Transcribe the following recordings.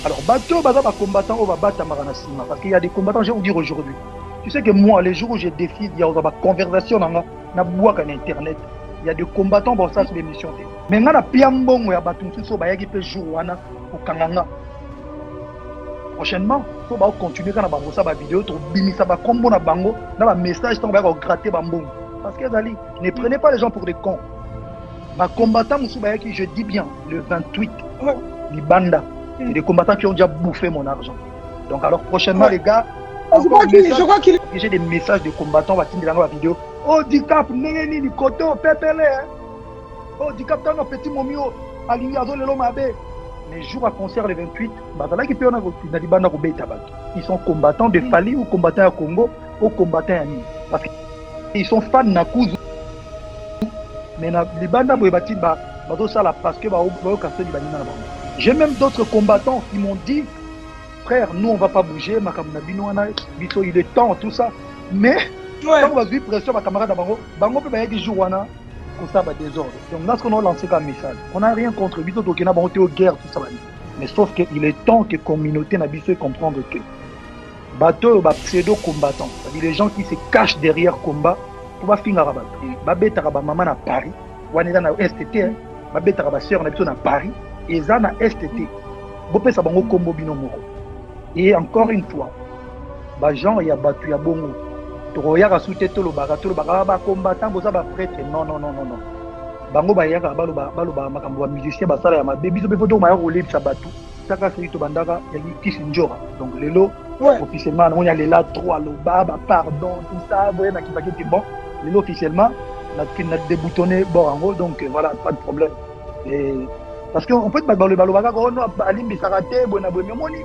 Alors, bateau, baza combattant, on va battre Maranasima. Parce qu'il y a des combattants, je vais vous dire aujourd'hui. Tu sais que moi, les jours où je décide, il y a une conversation dans Internet. Il y a des combattants, bon, ça, c'est des missions. Mais il y a des piambons, il y a des gens qui peuvent jouer au Kanganga. Prochainement, il faut continuer quand on va vidéo, ça va combo na bango, na message, on va gratter bambou. Parce que ne prenez pas les gens pour des cons. Ma combattant, je dis bien, le 28, les bandas. C'est des combattants qui ont déjà bouffé mon argent. Donc alors prochainement les gars, je crois qu'il j'ai des messages de combattants, on va tirer dans la vidéo. Oh Dicap, Nénéni, Koto, Pépélé. Oh Dicap, t'as un petit momio, aligné à zone Mabe. Les jours à concert le 28, ils sont combattants de Fali ou combattants à Congo ou combattants à Nîmes. Parce qu'ils sont fans de Nakuzu. Mais les bandes parce que j'ai même d'autres combattants qui m'ont dit frère, nous on va pas bouger, il est temps, tout ça. Mais quand on va vivre pression, ma camarade Bango peut y des jours comme ça, désordre. Donc là, ce qu'on a lancé comme message, on n'a rien contre lui, donc on a monté aux guerres, tout ça. Mais sauf qu'il est temps que la communauté n'a pas comprendre que bateau, pseudo-combattant, c'est-à-dire les gens qui se cachent derrière combat, pour pas finir à battre. Maman à Paris, on est dans la STT, ma soeur à Paris, et ça na STT. Bopé ça bango combo binomoro. Et encore une fois, Jean il y a battu ya bongo. Toroya soute to lo baga ba combattant boza ba prêtre non. Bango ba yaka baloba makambo musicien ba sala ya mabe biso be photo ma ya roler sa batu. Saka c'est to bandaka ya Kisinjora. Donc lelo officiellement on y a les là 3 lo baba pardon tout ça voyez na kipaki c'est bon. Lelo officiellement on a déboutonné Borango donc voilà pas de problème. Et parce qu'on peut pas le baloba ko no alimbi sarate bona bonne moni.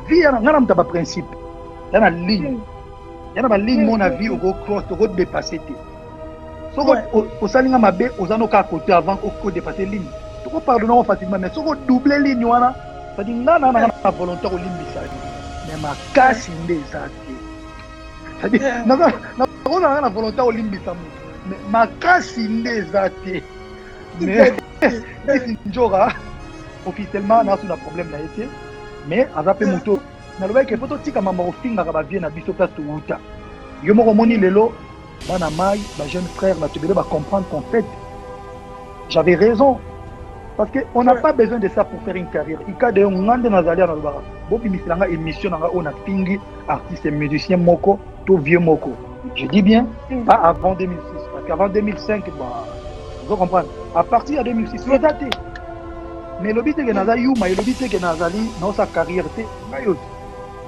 Vie na ngana mtaba principe. Dans la ligne. Il y a une ligne, mon avis, au cross, au dépasser. Si au salinga mabe, aux anoka à côté avant au dépasser ligne. Tu peux pardonner facilement, mais si on double ligne, ça dit non, volontaire au ligne bisali. Mais ma casse n'est pas. Ça dit non, on a volontaire au ligne bisali. Mais ma casse n'est pas. Mais c'est Njora, officiellement, on a un problème là, mais à zappé moto. Na loba ke photo tika mama ofinga ka ba vie na biso place tuuta yo moko moni lelo bana mai ba jeune frère ba tebele ba comprendre qu'en fait j'avais raison parce que on n'a pas besoin de ça pour faire une carrière ika de ngande nazalia na loba bo bimisilanga émission nga on a fingi artiste et musicien moko to vieux moko je dis bien pas avant 2006 parce qu'avant 2005 bah vous comprenez à partir de 2006 c'est daté mais le but est que naza yuma le but est que nazali dans sa carrière té mayo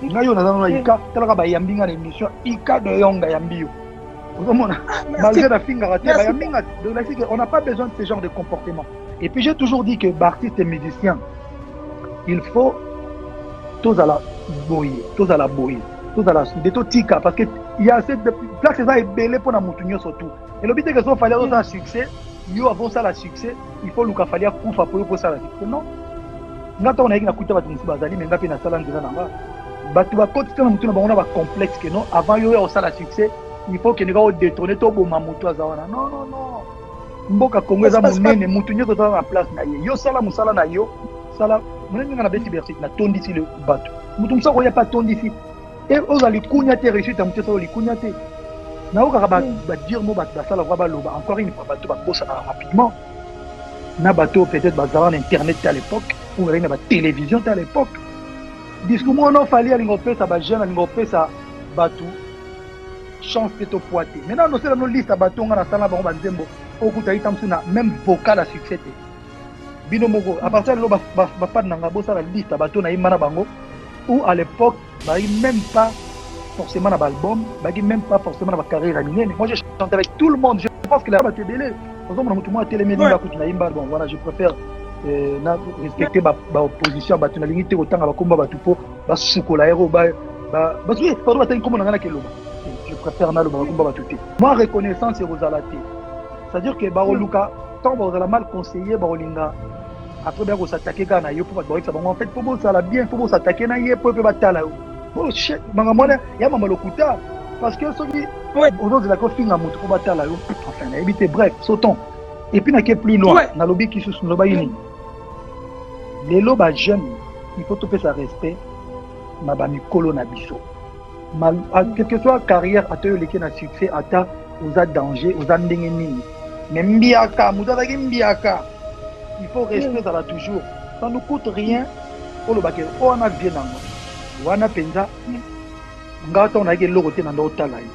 ngayo na ika talaka ba yambinga na émission ika de yonga yambio Vous malgré la finga raté on n'a pas besoin de ce genre de comportement et puis j'ai toujours dit que artiste et musicien il faut tous à la boyer tous à la de tout tika parce que il y a cette place ça est belé pour na mutunyo surtout et le but est que ça fallait un succès yo avant ça la succès il faut luka fallait kufa pour ça la succès non ngata on a na kuta ba tunisi bazali mais ngapi na sala ndina nanga batu ba côté na mutu na bango na ba complexe que non avant yo au ça la succès il faut que nous va détourner to boma mutu azawana non mboka Congo za munene mutu nyoko za na place na yo sala musala na yo sala munene na beti bersi na tondi si le bato mutu msa ko ya pas tondi si et aux ali kunya te réussite mutu sa oli kunya te na oka ba dire mo ba sala ba loba encore une fois bato ba bossa rapidement na bato peut-être bazala na internet à l'époque ou na ba télévision à l'époque discours moi non fallait aller ngopé ça ba jeune aller ngopé ça bato chance de te poiter maintenant nous c'est nos liste à bato nga na sala ba nzembo okuta itamsuna même vocal à succès bino moko à partir de là ba pas na ngabo ça la liste à bato na imana bango ou à l'époque bah même pas forcément dans l'album bah même pas forcément dans ma carrière minée moi je chante avec tout le monde je pense que là va te délai par exemple moi moi télé média ku na imba bon voilà je préfère respecter ma opposition bato na limite autant ba komba bato po ba sukola hero ba oui pardon ba comme on a keloba je préfère na le ba komba bato te moi reconnaissance et rosalate c'est-à-dire que Baroluka, tant que vous avez mal conseillé, Barolinga, après vous s'attaquer à Nayo pour voir que ça va en fait, pour ça la bien, pour s'attaquer à Nayo, pour battre là. Oh shit, il y a maman lokuta parce que ceux qui aux autres la coffre à moto pour battre là. Enfin, éviter bref, sautons. Et puis n'a plus loin, na lobby qui sous le baini. Les lobes jeunes, il faut tout faire respect na bamikolo na biso. Quelle que soit carrière ata yo leki na succès ata oza danger oza ndenge nini mais mbiaka moto azalaki mbiaka il faut respect ezala toujours ça ne coûte rien olobake o wana vie nango wana mpenza nga ntango nayaki eloko te na ndo otala ye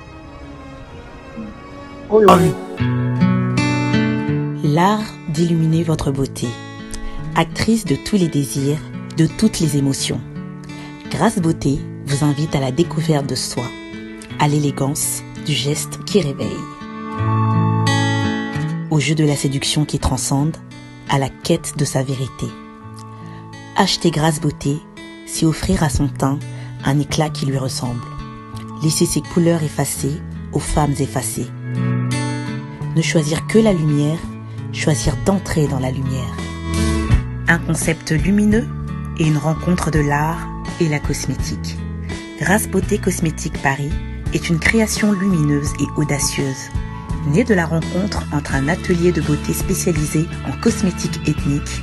oyo. L'art d'illuminer votre beauté. Actrice de tous les désirs, de toutes les émotions. Grâce Beauté vous invite à la découverte de soi, à l'élégance du geste qui réveille. Au jeu de la séduction qui transcende, à la quête de sa vérité. Acheter Grâce Beauté, c'est offrir à son teint un éclat qui lui ressemble. Laisser ses couleurs effacées aux femmes effacées. Ne choisir que la lumière, choisir d'entrer dans la lumière. Un concept lumineux et une rencontre de l'art et la cosmétique. Grâce Beauté Cosmétique Paris est une création lumineuse et audacieuse, née de la rencontre entre un atelier de beauté spécialisé en cosmétique ethnique,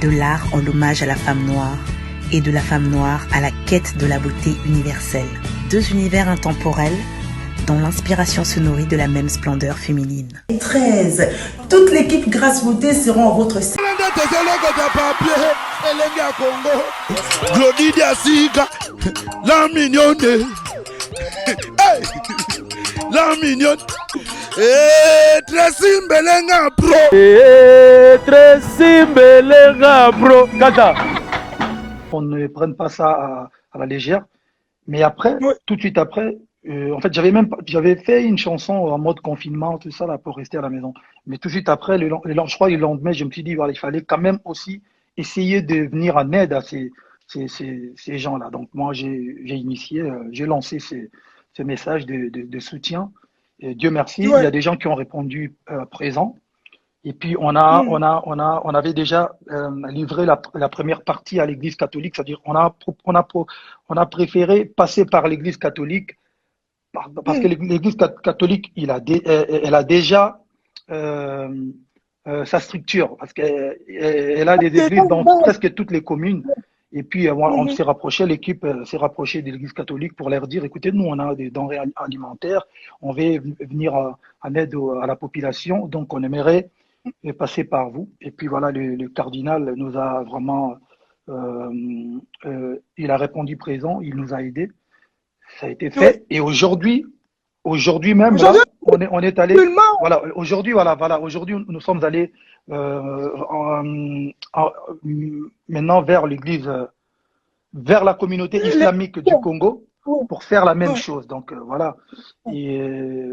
de l'art en hommage à la femme noire et de la femme noire à la quête de la beauté universelle. Deux univers intemporels dont l'inspiration se nourrit de la même splendeur féminine. 13. Toute l'équipe Grâce Beauté seront en votre service. La mignonne. La mignonne. Tresimbelenga bro. Tresimbelenga bro. Kata. On ne prenne pas ça à la légère. Mais après, tout de suite après, en fait, j'avais fait une chanson en mode confinement, tout ça là, pour rester à la maison. Mais tout de suite après, je crois le lendemain, je me suis dit, voilà, il fallait quand même aussi essayer de venir en aide à ces gens-là. Donc moi, j'ai initié, j'ai lancé ces messages de soutien. Et Dieu merci, il y a des gens qui ont répondu présents. Et puis on avait déjà livré la première partie à l'Église catholique, c'est-à-dire on a préféré passer par l'Église catholique parce que l'Église catholique elle a déjà sa structure parce qu'elle a des églises dans presque toutes les communes. Et puis on s'est rapproché, l'équipe s'est rapprochée de l'Église catholique pour leur dire, écoutez, nous on a des denrées alimentaires, on veut venir en aide à la population, donc on aimerait passer par vous. Et puis voilà, le cardinal nous a vraiment, il a répondu présent, il nous a aidés. Ça a été fait. Et aujourd'hui même, là, on est allé. Voilà, aujourd'hui, aujourd'hui, nous sommes allés maintenant vers l'église, vers la communauté islamique du Congo pour faire la même chose. Donc voilà. Et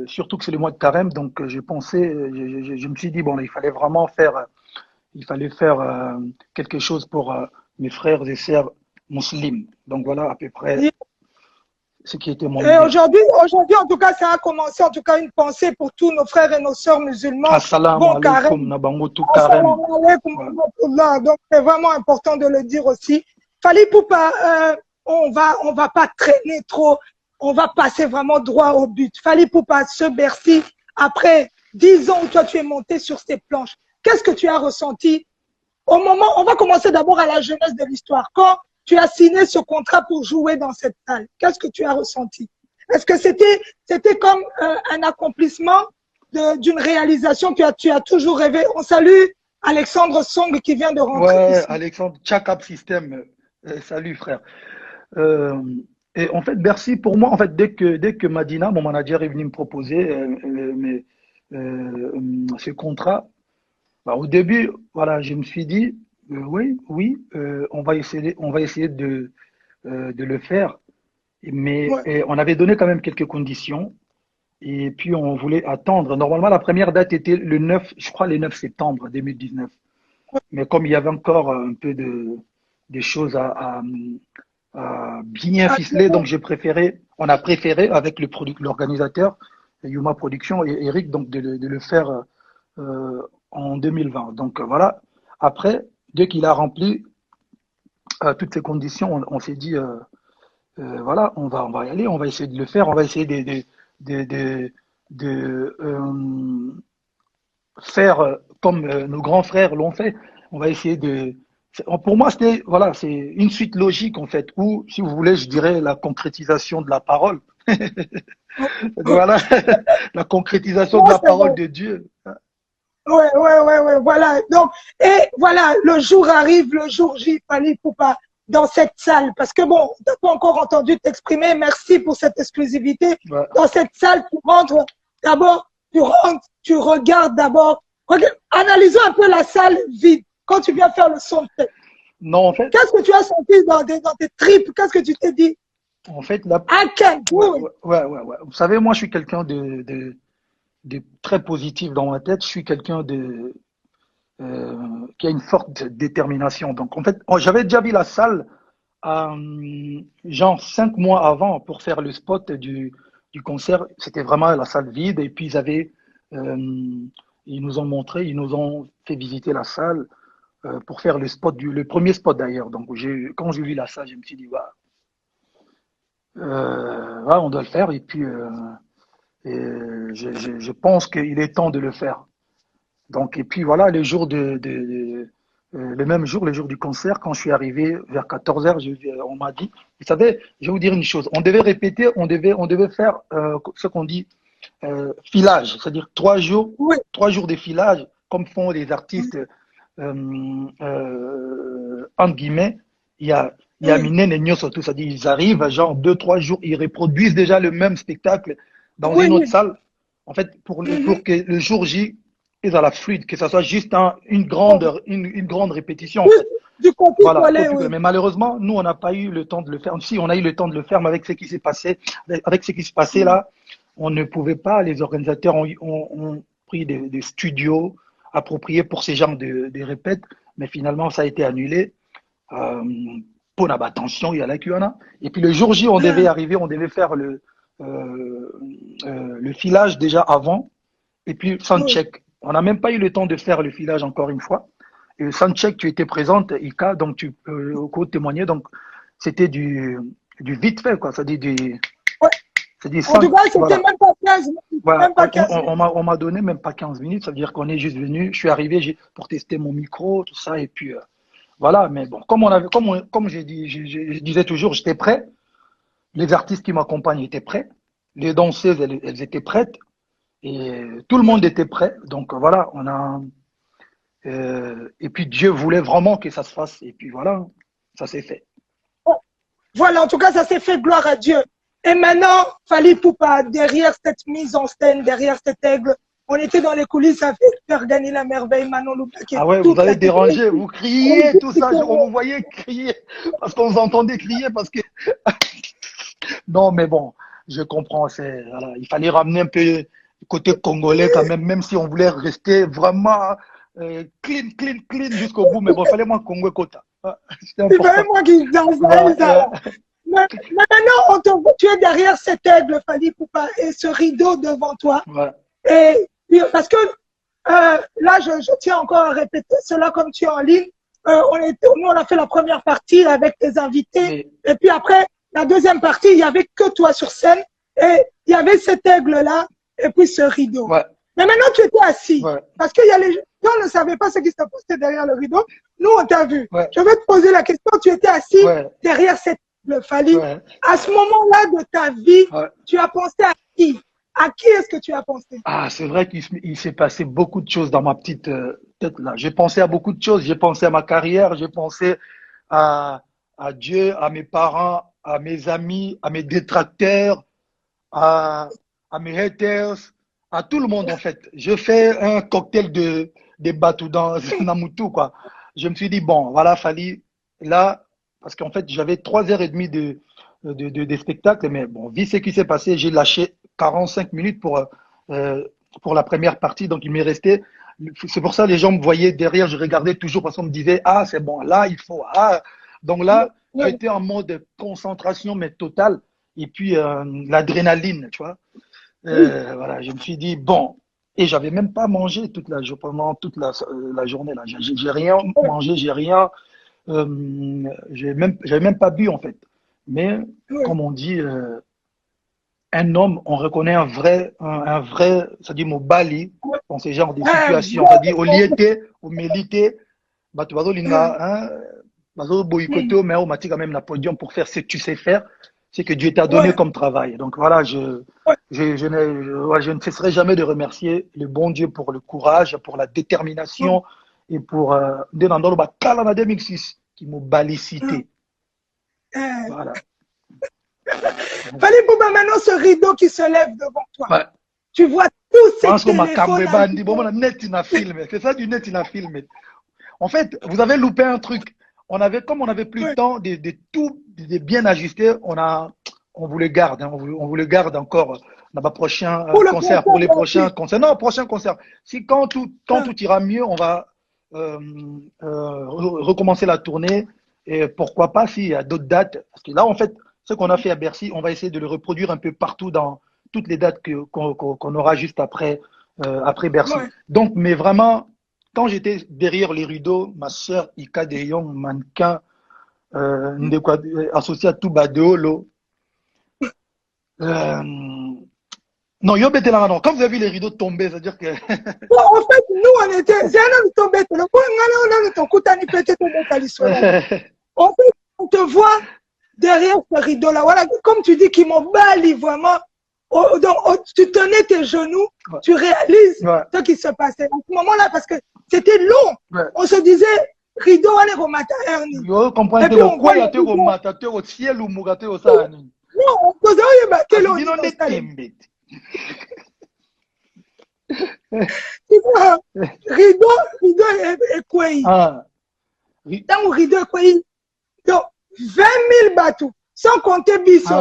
surtout que c'est le mois de Carême, donc je me suis dit, bon, il fallait vraiment faire quelque chose pour mes frères et sœurs musulmans. Donc voilà à peu près ce qui était mon idée. Aujourd'hui, en tout cas, ça a commencé, en tout cas, une pensée pour tous nos frères et nos sœurs musulmans. Assalamu alaikum, nabangotu Carême. Donc, c'est vraiment important de le dire aussi. Fally Ipupa, on va pas traîner trop, on va passer vraiment droit au but. Fally Ipupa, ce Bercy, après 10 ans où toi tu es monté sur ces planches, qu'est-ce que tu as ressenti au moment, on va commencer d'abord à la jeunesse de l'histoire. Quand tu as signé ce contrat pour jouer dans cette salle, qu'est-ce que tu as ressenti? Est-ce que c'était comme un accomplissement d'une réalisation que tu as toujours rêvé? On salue Alexandre Song qui vient de rentrer. Ouais, ici. Alexandre, Chakap System. Salut frère. Et en fait, Bercy, pour moi, en fait, dès que Madina, mon manager, est venu me proposer ce contrat, bah, au début, voilà, je me suis dit, oui, on va essayer de le faire. Mais on avait donné quand même quelques conditions. Et puis, on voulait attendre. Normalement, la première date était le 9, je crois, le 9 septembre 2019. Mais comme il y avait encore un peu des choses à bien ficeler, donc on a préféré avec l'organisateur, Yuma Production et Eric, donc de le faire en 2020. Donc voilà. Après, dès qu'il a rempli toutes ces conditions, on s'est dit, voilà, on va y aller, on va essayer de le faire, on va essayer de faire comme nos grands frères l'ont fait. On va essayer de Pour moi, c'était, voilà, c'est une suite logique, en fait, ou, si vous voulez, je dirais la concrétisation de la parole. Voilà, la concrétisation de Non, la c'est parole bon. de Dieu. Ouais, voilà. Donc, et voilà, le jour arrive, le jour J, Fally Poupa, dans cette salle. Parce que bon, t'as pas encore entendu t'exprimer. Merci pour cette exclusivité. Ouais. Dans cette salle, tu rentres, d'abord, tu regardes d'abord. Analysons un peu la salle vide. Quand tu viens faire le son de tête. Non, en fait, Qu'est-ce que tu as senti dans tes tripes? Qu'est-ce que tu t'es dit? la, I can do it. ouais. Vous savez, moi, je suis quelqu'un de très positif dans ma tête. Je suis quelqu'un qui a une forte détermination. Donc, en fait, j'avais déjà vu la salle genre 5 mois avant pour faire le spot du concert. C'était vraiment la salle vide. Et puis, euh, ils nous ont montré, ils nous ont fait visiter la salle pour faire le spot, le premier spot d'ailleurs. Donc, quand j'ai vu la salle, je me suis dit, ouais, on doit le faire. Et puis, je pense qu'il est temps de le faire. Donc, et puis voilà, le même jour, le jour du concert, quand je suis arrivé vers 14h, on m'a dit, vous savez, je vais vous dire une chose, on devait répéter, on devait faire ce qu'on dit filage, c'est-à-dire 3 jours, Oui, 3 jours de filage, comme font les artistes, entre guillemets, il y a oui, Minen et Nyo surtout, c'est-à-dire ils arrivent, genre 2, 3 jours, ils reproduisent déjà le même spectacle dans une autre oui. salle. En fait, pour que le jour J, ils à la fluide, que ça soit juste une grande répétition, en Du, fait. du Voilà, copier-coller, oui. mais malheureusement, nous, on n'a pas eu le temps de le faire. Si, on a eu le temps de le faire, mais avec ce qui s'est passé, avec ce qui se passait là, on ne pouvait pas, les organisateurs ont pris des studios appropriés pour ces genres de répètes, mais finalement, ça a été annulé. Euh, pour la attention, il y a là qu'il y en a. Et puis le jour J, on devait arriver, on devait faire le filage déjà avant, et puis Oui. soundcheck. On n'a même pas eu le temps de faire le filage encore une fois. Et le soundcheck, tu étais présente, Ika, donc tu peux témoigner. Donc c'était du vite fait, quoi. Ouais. C'est dit En tout cas, c'était voilà. même pas 15 minutes. Voilà, Même pas 15 minutes. on m'a donné même pas 15 minutes, ça veut dire qu'on est juste venu, je suis arrivé pour tester mon micro, tout ça, et puis voilà, mais bon, comme j'ai dit, je disais toujours, j'étais prêt, les artistes qui m'accompagnent étaient prêts, les danseuses, elles étaient prêtes, et tout le monde était prêt, donc voilà, et puis Dieu voulait vraiment que ça se fasse, et puis voilà, ça s'est fait. Voilà, en tout cas, ça s'est fait, gloire à Dieu. Et maintenant, Fally Poupa, derrière cette mise en scène, derrière cet aigle, on était dans les coulisses avec faire gagner la merveille, Manon Loupake. Ah ouais, vous avez dérangé, vous criez, tout ça, on vous voyait crier, parce qu'on vous entendait crier, parce que non, mais bon, je comprends. Voilà, il fallait ramener un peu le côté congolais quand même, même si on voulait rester vraiment clean jusqu'au bout. Mais bon, il fallait moins Congo Kota. C'était C'est important. vraiment qui danse. Mais maintenant, tu es derrière cet aigle, Fally Poupa, et ce rideau devant toi. Ouais. Et parce que là, je tiens encore à répéter cela comme tu es en ligne. Nous, on a fait la première partie avec tes invités. Et puis après, la deuxième partie, il n'y avait que toi sur scène. Et il y avait cet aigle-là et puis ce rideau. Ouais. Mais maintenant, tu étais assis. Ouais. Parce qu'il y a les gens ne savaient pas ce qui se passait derrière le rideau. Nous, on t'a vu. Ouais. Je vais te poser la question. Tu étais assis Ouais. derrière cette aigle, Fally. Ouais. À ce moment-là de ta vie, Ouais. tu as pensé à qui? À qui est-ce que tu as pensé? Ah, c'est vrai qu'il s'est passé beaucoup de choses dans ma petite tête là. J'ai pensé à beaucoup de choses. J'ai pensé à ma carrière. J'ai pensé à Dieu, à mes parents, à mes amis, à mes détracteurs, à mes haters, à tout le monde en fait. Je fais un cocktail de bateau dans Namutu quoi. Je me suis dit bon, voilà, Fally là parce qu'en fait j'avais 3 heures et demie de spectacle, mais bon, vu ce qui s'est passé, j'ai lâché 45 minutes pour la première partie, donc il m'est resté. C'est pour ça les gens me voyaient derrière, je regardais toujours parce qu'on me disait ah c'est bon là il faut donc là j'étais en mode concentration mais totale et puis l'adrénaline tu vois. Voilà, je me suis dit bon et j'avais même pas mangé pendant toute la journée là. J'ai rien mangé, j'ai rien, j'avais même pas bu en fait. Mais comme on dit, un homme, on reconnaît un vrai, c'est-à-dire au Bali dans ce genre de situation, c'est-à-dire au liété, au mélité, bato bazolinga, hein, bazo boycotté, mais on m'a dit quand même la podium pour faire ce que tu sais faire, c'est que Dieu t'a donné Ouais, comme travail. Donc voilà, ouais. je ne cesserai jamais de remercier le bon Dieu pour le courage, pour la détermination et pour Denandolo Bakala en 2006 qui m'ont balicité. Voilà. Fallait pour maintenant ce rideau qui se lève devant toi. Ouais. Tu vois tous ces Pense qu'on m'a téléphones. cambré, bon, on net, il a filmé. C'est ça du net, il a filmé. En fait, vous avez loupé un truc. Comme on n'avait plus le temps de bien ajuster, on vous le garde, hein, on vous le garde encore dans ma prochain concert, pour les prochains concerts. Non, prochain concert. Si quand tout ira mieux, on va recommencer la tournée. Et pourquoi pas s'il y a d'autres dates. Parce que là, en fait, ce qu'on a fait à Bercy, on va essayer de le reproduire un peu partout dans toutes les dates qu'on aura juste après Bercy. Ouais. Donc, mais vraiment, quand j'étais derrière les rideaux, ma sœur Ika De Jong, mannequin, associé à tout Badeolo. Non, non. Quand vous avez vu les rideaux tomber, c'est-à-dire que. Bon, en fait, nous, on était. C'est un homme tombé. Le point, on a ton coup, t'as peut-être En fait, on te voit derrière ce rideau-là. Voilà, comme tu dis, qui m'ont bali vraiment. Donc, tu tenais tes genoux, tu réalises ce qui se passait. À ce moment-là, parce que c'était long. Ouais. On se disait, rideau, on est remata hernie. Yo, comprenez quoi, il y a au remata, au ciel ou mougate au sahani. Non, on faisait, il y a quel autre. Tu vois, rideau est quoi? Dans le rideau est quoi? Donc, 20 000 bateaux, sans compter Bisso.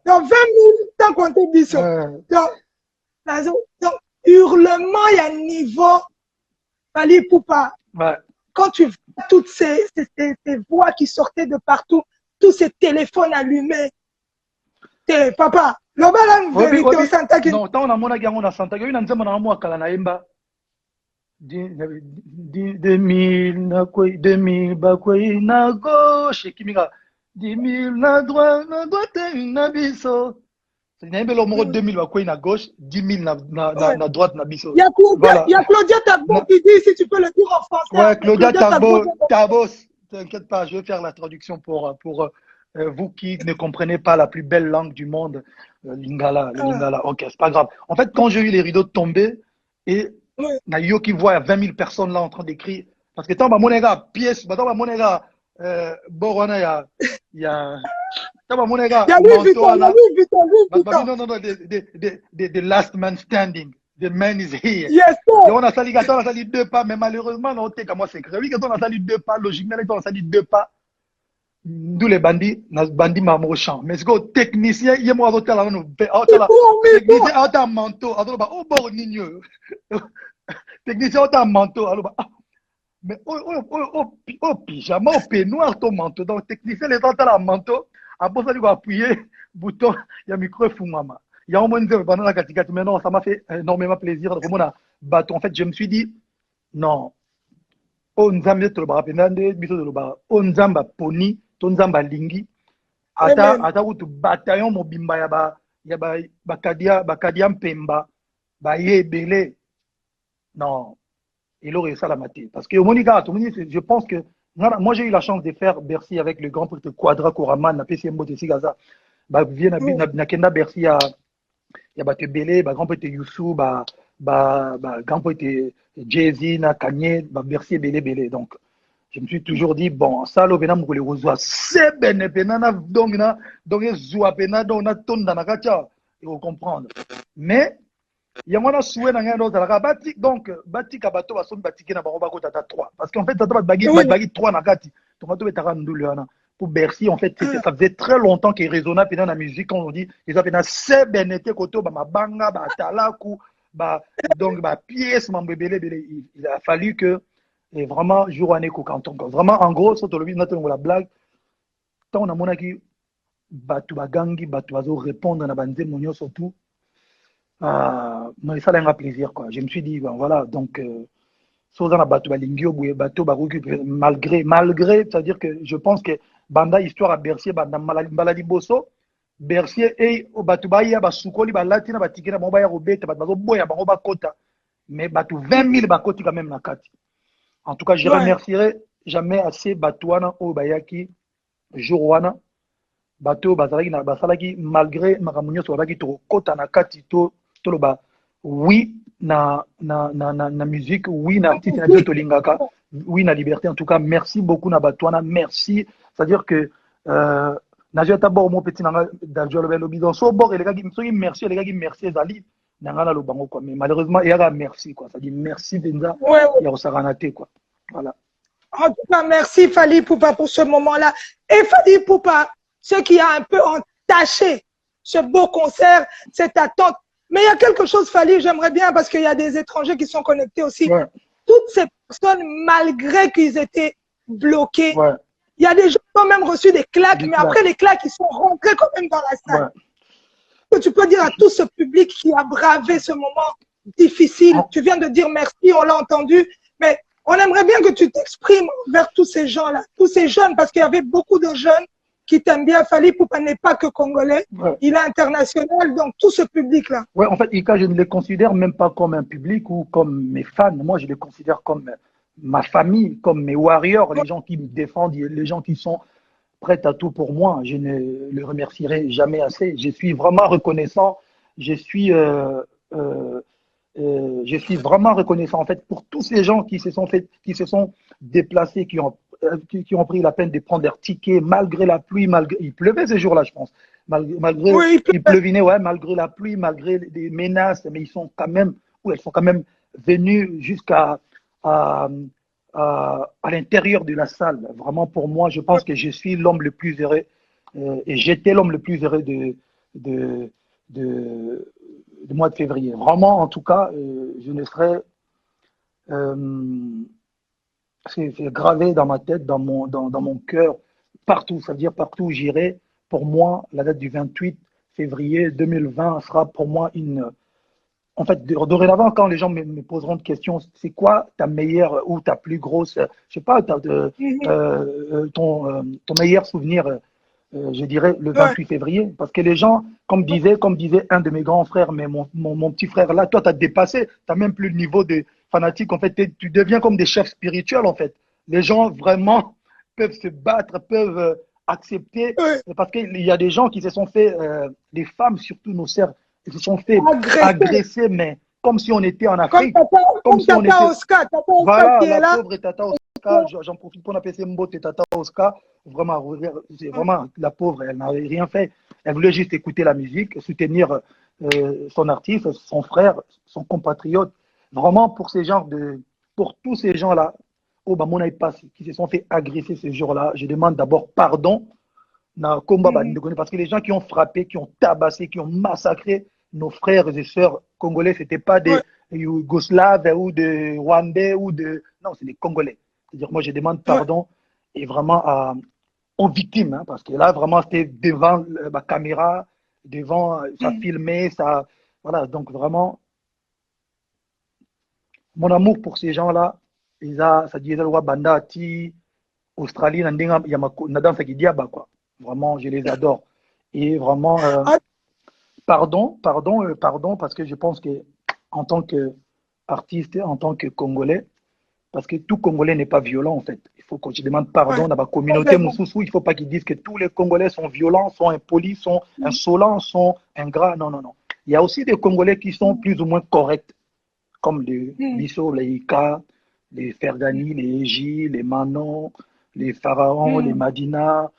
Donc, 20 000 sans compter Bisso. Donc, hurlement, il y a un niveau. Fallait Poupa. Quand tu vois toutes ces voix qui sortaient de partout, tous ces téléphones allumés, papa, non, tant on a mon agarron à Santa Gay, on a mon amour à Kalanaïmba. 2000 na koi 2000 ba koi na gauche Kimiga 10 000 na droite na biso c'est un bel numéro 2000 ba koi na gauche 10 000 na droite na biso. Il y a Claudia Tagbo qui dit, si tu peux le dire en français. Ouais, Claudia Tagbo, t'inquiète pas, je vais faire la traduction pour vous qui ne comprenez pas la plus belle langue du monde, Lingala, le Lingala. Ok, c'est pas grave. En fait, quand j'ai eu les rideaux tomber et na yo qui voit 20 000 personnes là en train d'écrire, parce que tant ma monega pièce, tant ma monega borona il y a tant ma monega manteau là. Non, the last man standing. The man is here. Yes, et on a sali gâteau, on a sali 2 pas, mais malheureusement, on a moi c'est créé. On a sali 2 pas, logiquement, on a sali 2 pas. D'où les bandits, bandits marmo champ. Mais c'est que technicien, il y a moi à là, technicien à un manteau, à oh bon nigno. Technicien à un manteau, alors mais oh pyjama, au peignoir ton manteau. Donc technicien les temps à manteau, après ça il va appuyer bouton, il y a micro fou maman. Il y a au moins deux pendant la catégorie, mais non, ça m'a fait énormément plaisir. En fait, je me suis dit non. On nzambe to ba penande biso to ba on nzamba poni to nzamba lingi ata utu bataillon mobimba ya ba kadia mpemba ba yebele non il aurait ça la maté parce que Monica je pense que moi j'ai eu la chance de faire Bercy avec le grand prix de Quadra Koraman na PCMbo de Sigaza ba vient na kenda Bercy ya ba te belé ba grand prix de Youssou ba grand prix de Jay-Z na Kanye ba Bercy belé donc je me suis toujours dit bon ça lo bena mukole kozwa c'est bene penana donc zwa pena donc na tonda na kacha il faut comprendre mais il y a mon souhait dans un autre bati donc bati kabato ba son batiki na bango ba kota 3 parce qu'en fait ça va bagi 3 na kati donc bato betaka ndulu yana pour Bercy en fait ça faisait très longtemps qu'il résonnait dans la musique quand on dit ils ont pena c'est bene te koto ba mabanga ba talaku donc pièce il a fallu que et vraiment jour année canton vraiment en gros surtout le la blague tant on a monaki batu bagangi batu bazo répondre na banze monyo surtout non ça l'a un plaisir quoi je me suis dit ben voilà donc sans na batu balingi oboué batu baruki malgré c'est-à-dire que je pense que banda histoire à Bercy banda maladi bosso Bercy et batu baya basukoli balati na batikina bon baya robeta batu bazo boya bango bakota mais batu 20 000 bakoti quand même na kati. En tout cas, je remercierai jamais assez Batouana au Bayaki, Jourwana, Bateau Bazalaki, Basalaki, malgré Maramunyo Swabaki, Kota Nakati, Toloba, oui, na musique, oui, na artiste, na Bioto Lingaka, oui, na liberté. En tout cas, merci beaucoup, na Batouana, merci. C'est-à-dire que, Najwa Tabor, mon petit Nanga, Dajwa Lobby, dans son bord, et les gars qui merci, les gars qui merci, Zali, Nangana Lobango, quoi. Mais malheureusement, il y a merci, quoi. Ça dit merci, Denza, il y a Osaranate, quoi. Voilà. En tout cas, merci Fally Poupa pour ce moment-là. Et Fally Poupa, ce qui a un peu entaché ce beau concert, cette attente. Mais il y a quelque chose, Fally, j'aimerais bien, parce qu'il y a des étrangers qui sont connectés aussi. Ouais. Toutes ces personnes, malgré qu'ils étaient bloqués, Ouais. il y a des gens qui ont même reçu des claques, mais après les claques, ils sont rentrés quand même dans la salle. Ouais. Tu peux dire à tout ce public qui a bravé ce moment difficile, tu viens de dire merci, on l'a entendu, mais on aimerait bien que tu t'exprimes vers tous ces gens-là, tous ces jeunes, parce qu'il y avait beaucoup de jeunes qui t'aiment bien. Fally Poupa n'est pas que congolais, il est international, donc tout ce public-là. Ouais, en fait, Ika, je ne les considère même pas comme un public ou comme mes fans. Moi, je les considère comme ma famille, comme mes warriors, les gens qui me défendent, les gens qui sont prêts à tout pour moi. Je ne les remercierai jamais assez. Je suis vraiment reconnaissant. Je suis vraiment reconnaissant en fait pour tous ces gens qui se sont déplacés, qui ont pris la peine de prendre leur tickets malgré la pluie, il pleuvait ce jour-là, je pense. Malgré il pleuvinait, ouais, malgré la pluie, malgré les menaces, mais elles sont quand même venus jusqu'à à l'intérieur de la salle. Vraiment, pour moi, je pense que je suis l'homme le plus heureux et j'étais l'homme le plus heureux du mois de février. Vraiment, en tout cas, je ne serais... c'est gravé dans ma tête, dans mon cœur, partout, ça veut dire partout où j'irai. Pour moi, la date du 28 février 2020 sera pour moi En fait, dorénavant, quand les gens me poseront de questions, c'est quoi ta meilleure ou ta plus grosse, je sais pas, ton meilleur souvenir, je dirais le 28 février. Parce que les gens, comme disait un de mes grands frères, mais mon petit frère là, toi, tu as dépassé, tu n'as même plus le niveau de fanatique. En fait, tu deviens comme des chefs spirituels, en fait. Les gens vraiment peuvent se battre, peuvent accepter, parce qu'il y a des gens qui se sont fait, les femmes, surtout nos sœurs, ils se sont fait agresser, mais comme si on était en Afrique. Comme si on était... Oscar, voilà, qui est la là. pauvre Tata Oscar, j'en profite pour appeler Mbote Tata Oscar. Vraiment, la pauvre, elle n'avait rien fait. Elle voulait juste écouter la musique, soutenir son artiste, son frère, son compatriote. Vraiment, pour tous ces gens-là, qui se sont fait agresser ce jour-là, je demande d'abord pardon. Parce que les gens qui ont frappé, qui ont tabassé, qui ont massacré nos frères et sœurs congolais, ce n'étaient pas des Yougoslaves ou des Rwandais Non, c'est des Congolais. C'est-à-dire, moi, je demande pardon et vraiment aux victimes, hein, parce que là, vraiment, c'était devant ma caméra, ça filmait, ça. Voilà, donc vraiment, mon amour pour ces gens-là, ça dit, Bandati, Australie, Nadam Sakidiaba, quoi. Vraiment, je les adore. Et vraiment, pardon, parce que je pense que en tant qu'artiste, en tant que Congolais, parce que tout Congolais n'est pas violent, en fait. Il faut que je demande pardon dans ma communauté Moussoussou. Il ne faut pas qu'ils disent que tous les Congolais sont violents, sont impolis, sont insolents, sont ingrats. Non, non, non. Il y a aussi des Congolais qui sont plus ou moins corrects, comme les Bissot, les Ika, les Fergani, les Eji, les Manon, les Pharaons, les Madina.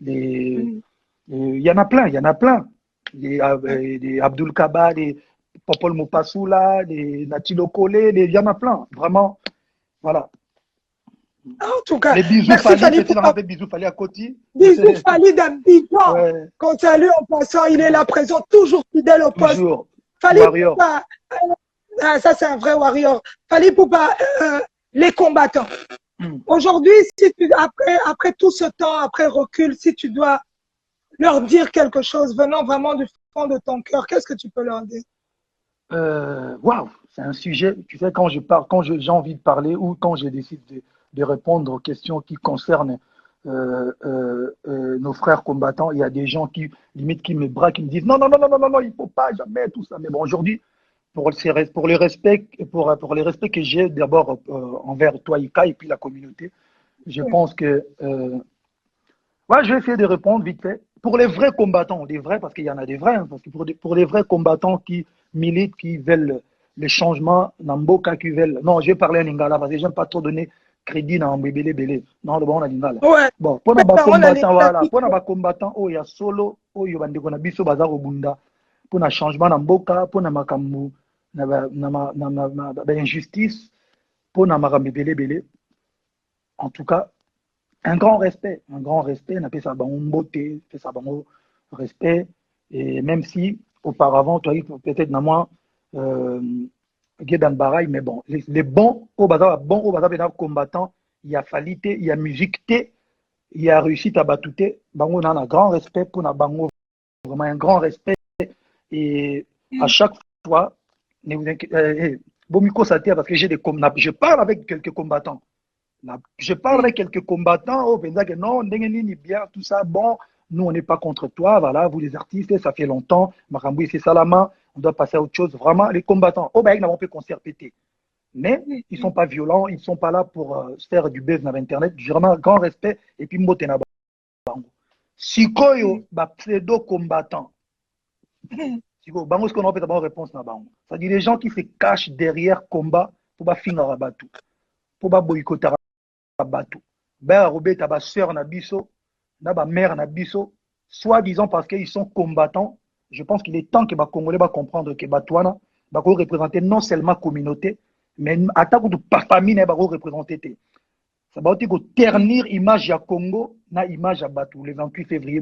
Il y en a plein. Les Abdul Kaba, les Popol Mopassou, les Natilo Kole, il y en a plein. Vraiment, voilà. En tout cas, les bisous Bisous Fally à Koti. Bisous Fally d'Abidjan. Qu'on salue en passant, il est là présent, toujours fidèle au poste. Toujours. Fally Poupa, ça c'est un vrai warrior. Fally Poupa, les combattants. Aujourd'hui, après tout ce temps, après recul, si tu dois leur dire quelque chose venant vraiment du fond de ton cœur, qu'est-ce que tu peux leur dire? Waouh, c'est un sujet, tu sais, quand j'ai envie de parler ou quand je décide de répondre aux questions qui concernent nos frères combattants, il y a des gens qui me braquent, qui me disent non, il ne faut pas jamais tout ça. Mais bon, aujourd'hui, pour les respects que j'ai d'abord envers toi, Ika, et puis la communauté, je pense que... ouais, je vais essayer de répondre vite fait. Pour les vrais combattants, les vrais, parce qu'il y en a des vrais, hein, parce que pour les vrais combattants qui militent, qui veulent les changements, Namboka, qui veulent... Non, je vais parler en lingala, parce que j'aime pas trop donner crédit dans Mbébélé Bélé. Non, le bon, on a lingala. Ouais. Bon, pour les combattants, voilà, pour les combattants, oh, il y a solo, oh, il y a des biso bazar au bunda. Pour le changement Namboka, pour le makambu, injustice, pour le makambu Bélé. En tout cas, un grand respect, on appelle ça beauté, fait ça respect, et même si auparavant, tu as eu peut-être moins Guédan Baraï, mais bon, les bons, au bazar, combattants, il y a qualité, il y a musique, il y a réussite à batouter, bango on a un grand respect pour la bango, vraiment un grand respect, et à chaque fois, ne vous inquiétez, Bomiko Satia, parce que je parle avec quelques combattants. Je parle avec quelques combattants, oh, que non, bien, tout ça, bon, nous, on n'est pas contre toi, voilà, vous les artistes, ça fait longtemps, Makamboui, c'est ça la main, on doit passer à autre chose, vraiment, les combattants, oh, ben, ils n'ont pas concert pété. Mais ils ne sont pas violents, ils ne sont pas là pour se faire du buzz dans Internet, vraiment, grand respect, et puis, mbote na bango. Sikoyo, pseudo-combattant. Sikoyo, bango, ce qu'on appelle d'abord réponse na bango. C'est-à-dire les gens qui se cachent derrière combat pour finir à batou, pour boycotter bateau. Ben Robert ba sœur na biso, na ba mère na biso, soi-disant parce qu'ils sont combattants. Je pense qu'il est temps que les Congolais va comprendre que Batouana va représenter non seulement communauté, mais attaque de famille va représenter. Ça va aussi ternir l'image à Congo, na image à Batou le 28 février.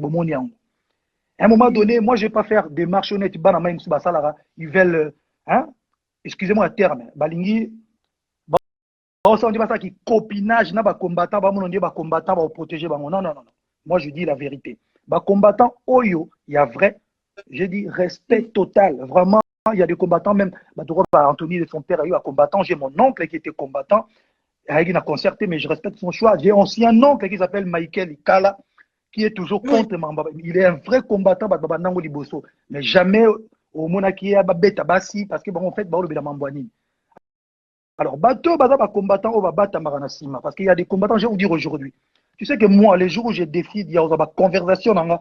À un moment donné, moi je vais pas faire des marches honnêtes. Ils veulent, hein, excusez-moi le terme, balingi. On dit pas ça qui copinage na ba combattant ba mon ba combattant ba protéger ba non. Moi je dis la vérité. Ba combattant oyo, il y a vrai, je dis respect total. Vraiment, il y a des combattants même Anthony de son père a eu un combattant, j'ai mon oncle qui était combattant, il a concerté mais je respecte son choix. J'ai aussi un oncle qui s'appelle Michael Ikala qui est toujours contre Mamba. Il est un vrai combattant ba Nango Liboso, mais jamais au monaki ba beta basi parce que bon en fait ba le Mambwani. Alors, bateau, combattant, on va battre Maranasima. Parce qu'il y a des combattants, je vais vous dire aujourd'hui. Tu sais que moi, les jours où j'ai décidé, il y a une conversation dans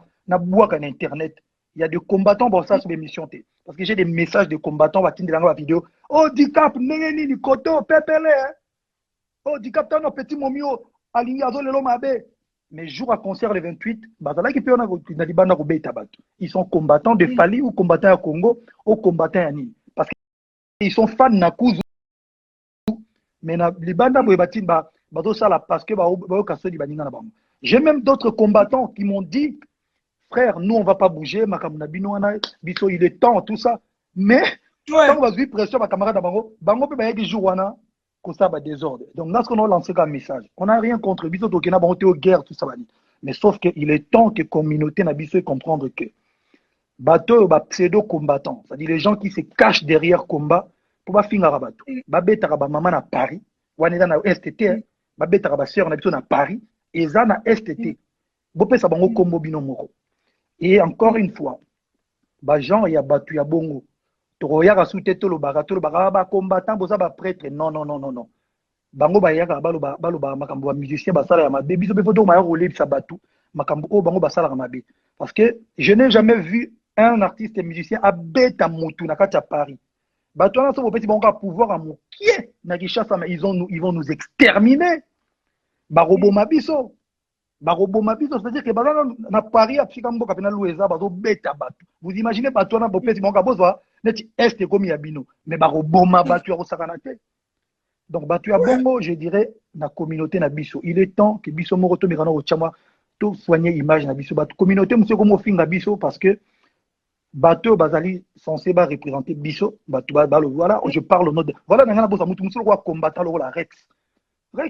Internet. Il y a des combattants, bon, ça, c'est l'émission. Parce que j'ai des messages de combattants, on va dans la vidéo. Oh, Dicap, Nénéni, Nikoto, Pépélé. Oh, Dicap, t'as un petit momio, aligné à Zolelo Mabe. Mais jour à concert le 28, ils sont combattants de Fali ou combattants à Congo ou combattants à Nîmes. Parce qu'ils sont fans de Nakuzu. Mais j'ai même d'autres combattants qui m'ont dit frère, nous on va pas bouger, il est temps, tout ça. Mais quand on va vivre pression, ma camarade bango peut y jour désordre. Donc là ce qu'on a lancé comme message, on n'a rien contre biso donc on a aux guerre tout ça. Mais sauf qu'il est temps que la communauté n'a biso comprendre que bateau pseudo combattant, c'est-à-dire les gens qui se cachent derrière combat pour pas finir à bateau. Babetara ba maman à Paris, waneza na STT, babetara ba sœur na biso na Paris, et ça na STT. Bopé sa bango kombo bino moko. Et encore une fois, ba gens ya batu ya bongo. Toroya ka soute to lo ba combattant boza ba prêtre. Non. Bango ba yaka ba makambo ba musicien ba sala ya mabe biso be photo ma ya relève sa batu makambo o bango ba sala ya mabe. Parce que je n'ai jamais vu un artiste et musicien à beta mutu na kati ya Paris. Batouana sont au petit bon pouvoir à mon pied. Ils vont nous exterminer. Barobo Mabiso, c'est-à-dire que na Paris a psikambo kapena loueza bazo beta batu. Vous imaginez Batouana au petit bon kabozwa net est comme yabino, mais barobo mabatu au sakanate. Donc batu ya bongo, je dirais na communauté na biso. Il est temps que biso moroto mirano au chama tout soigner image na biso batu communauté monsieur comme finga biso parce que bateau bazali censé représenter biso voilà je parle au nom de voilà nanga bosa mutu mutu ko combattant le Rex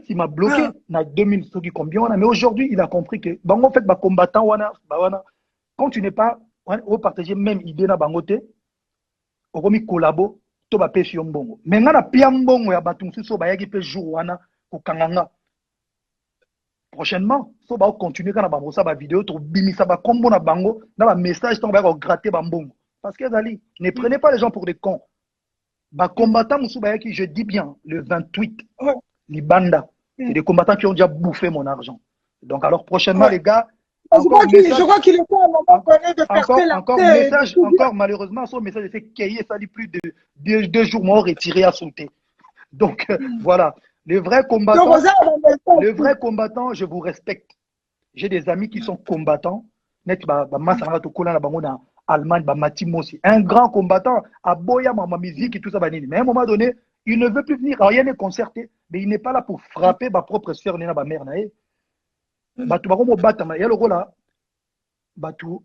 il m'a bloqué na 2000 ceux qui combien mais aujourd'hui il a compris que bango en fait ba combattant wana quand tu n'es pas au partager même idée na bangote au komi collabo to ba pesi mbongo mais nga na pia mbongo ya batu mutu so ba yaki pe jour wana ko kanganga prochainement so ba continuer kana ba bosa ba vidéo to bimisa ba kombo na bango na ba message to ba gratter ba mbongo parce que Zali ne prenez pas les gens pour des cons ba combattant musu ba qui je dis bien le 28 libanda C'est des combattants qui ont déjà bouffé mon argent. Donc, alors, prochainement, les gars, je crois qu'il était à un moment donné de percer la encore message, encore malheureusement, son message était qu'il ça dit plus de 2 jours, moi, retiré à sauter. Donc, voilà. Les vrais combattants, je vous respecte. J'ai des amis qui sont combattants. Net, Allemagne, un grand combattant, à Boya, ma musique et tout ça. Mais à un moment donné, il ne veut plus venir. Alors, rien n'est concerté, mais il n'est pas là pour frapper ma propre soeur, ma mère. Batu bakomo batama ya lokola batu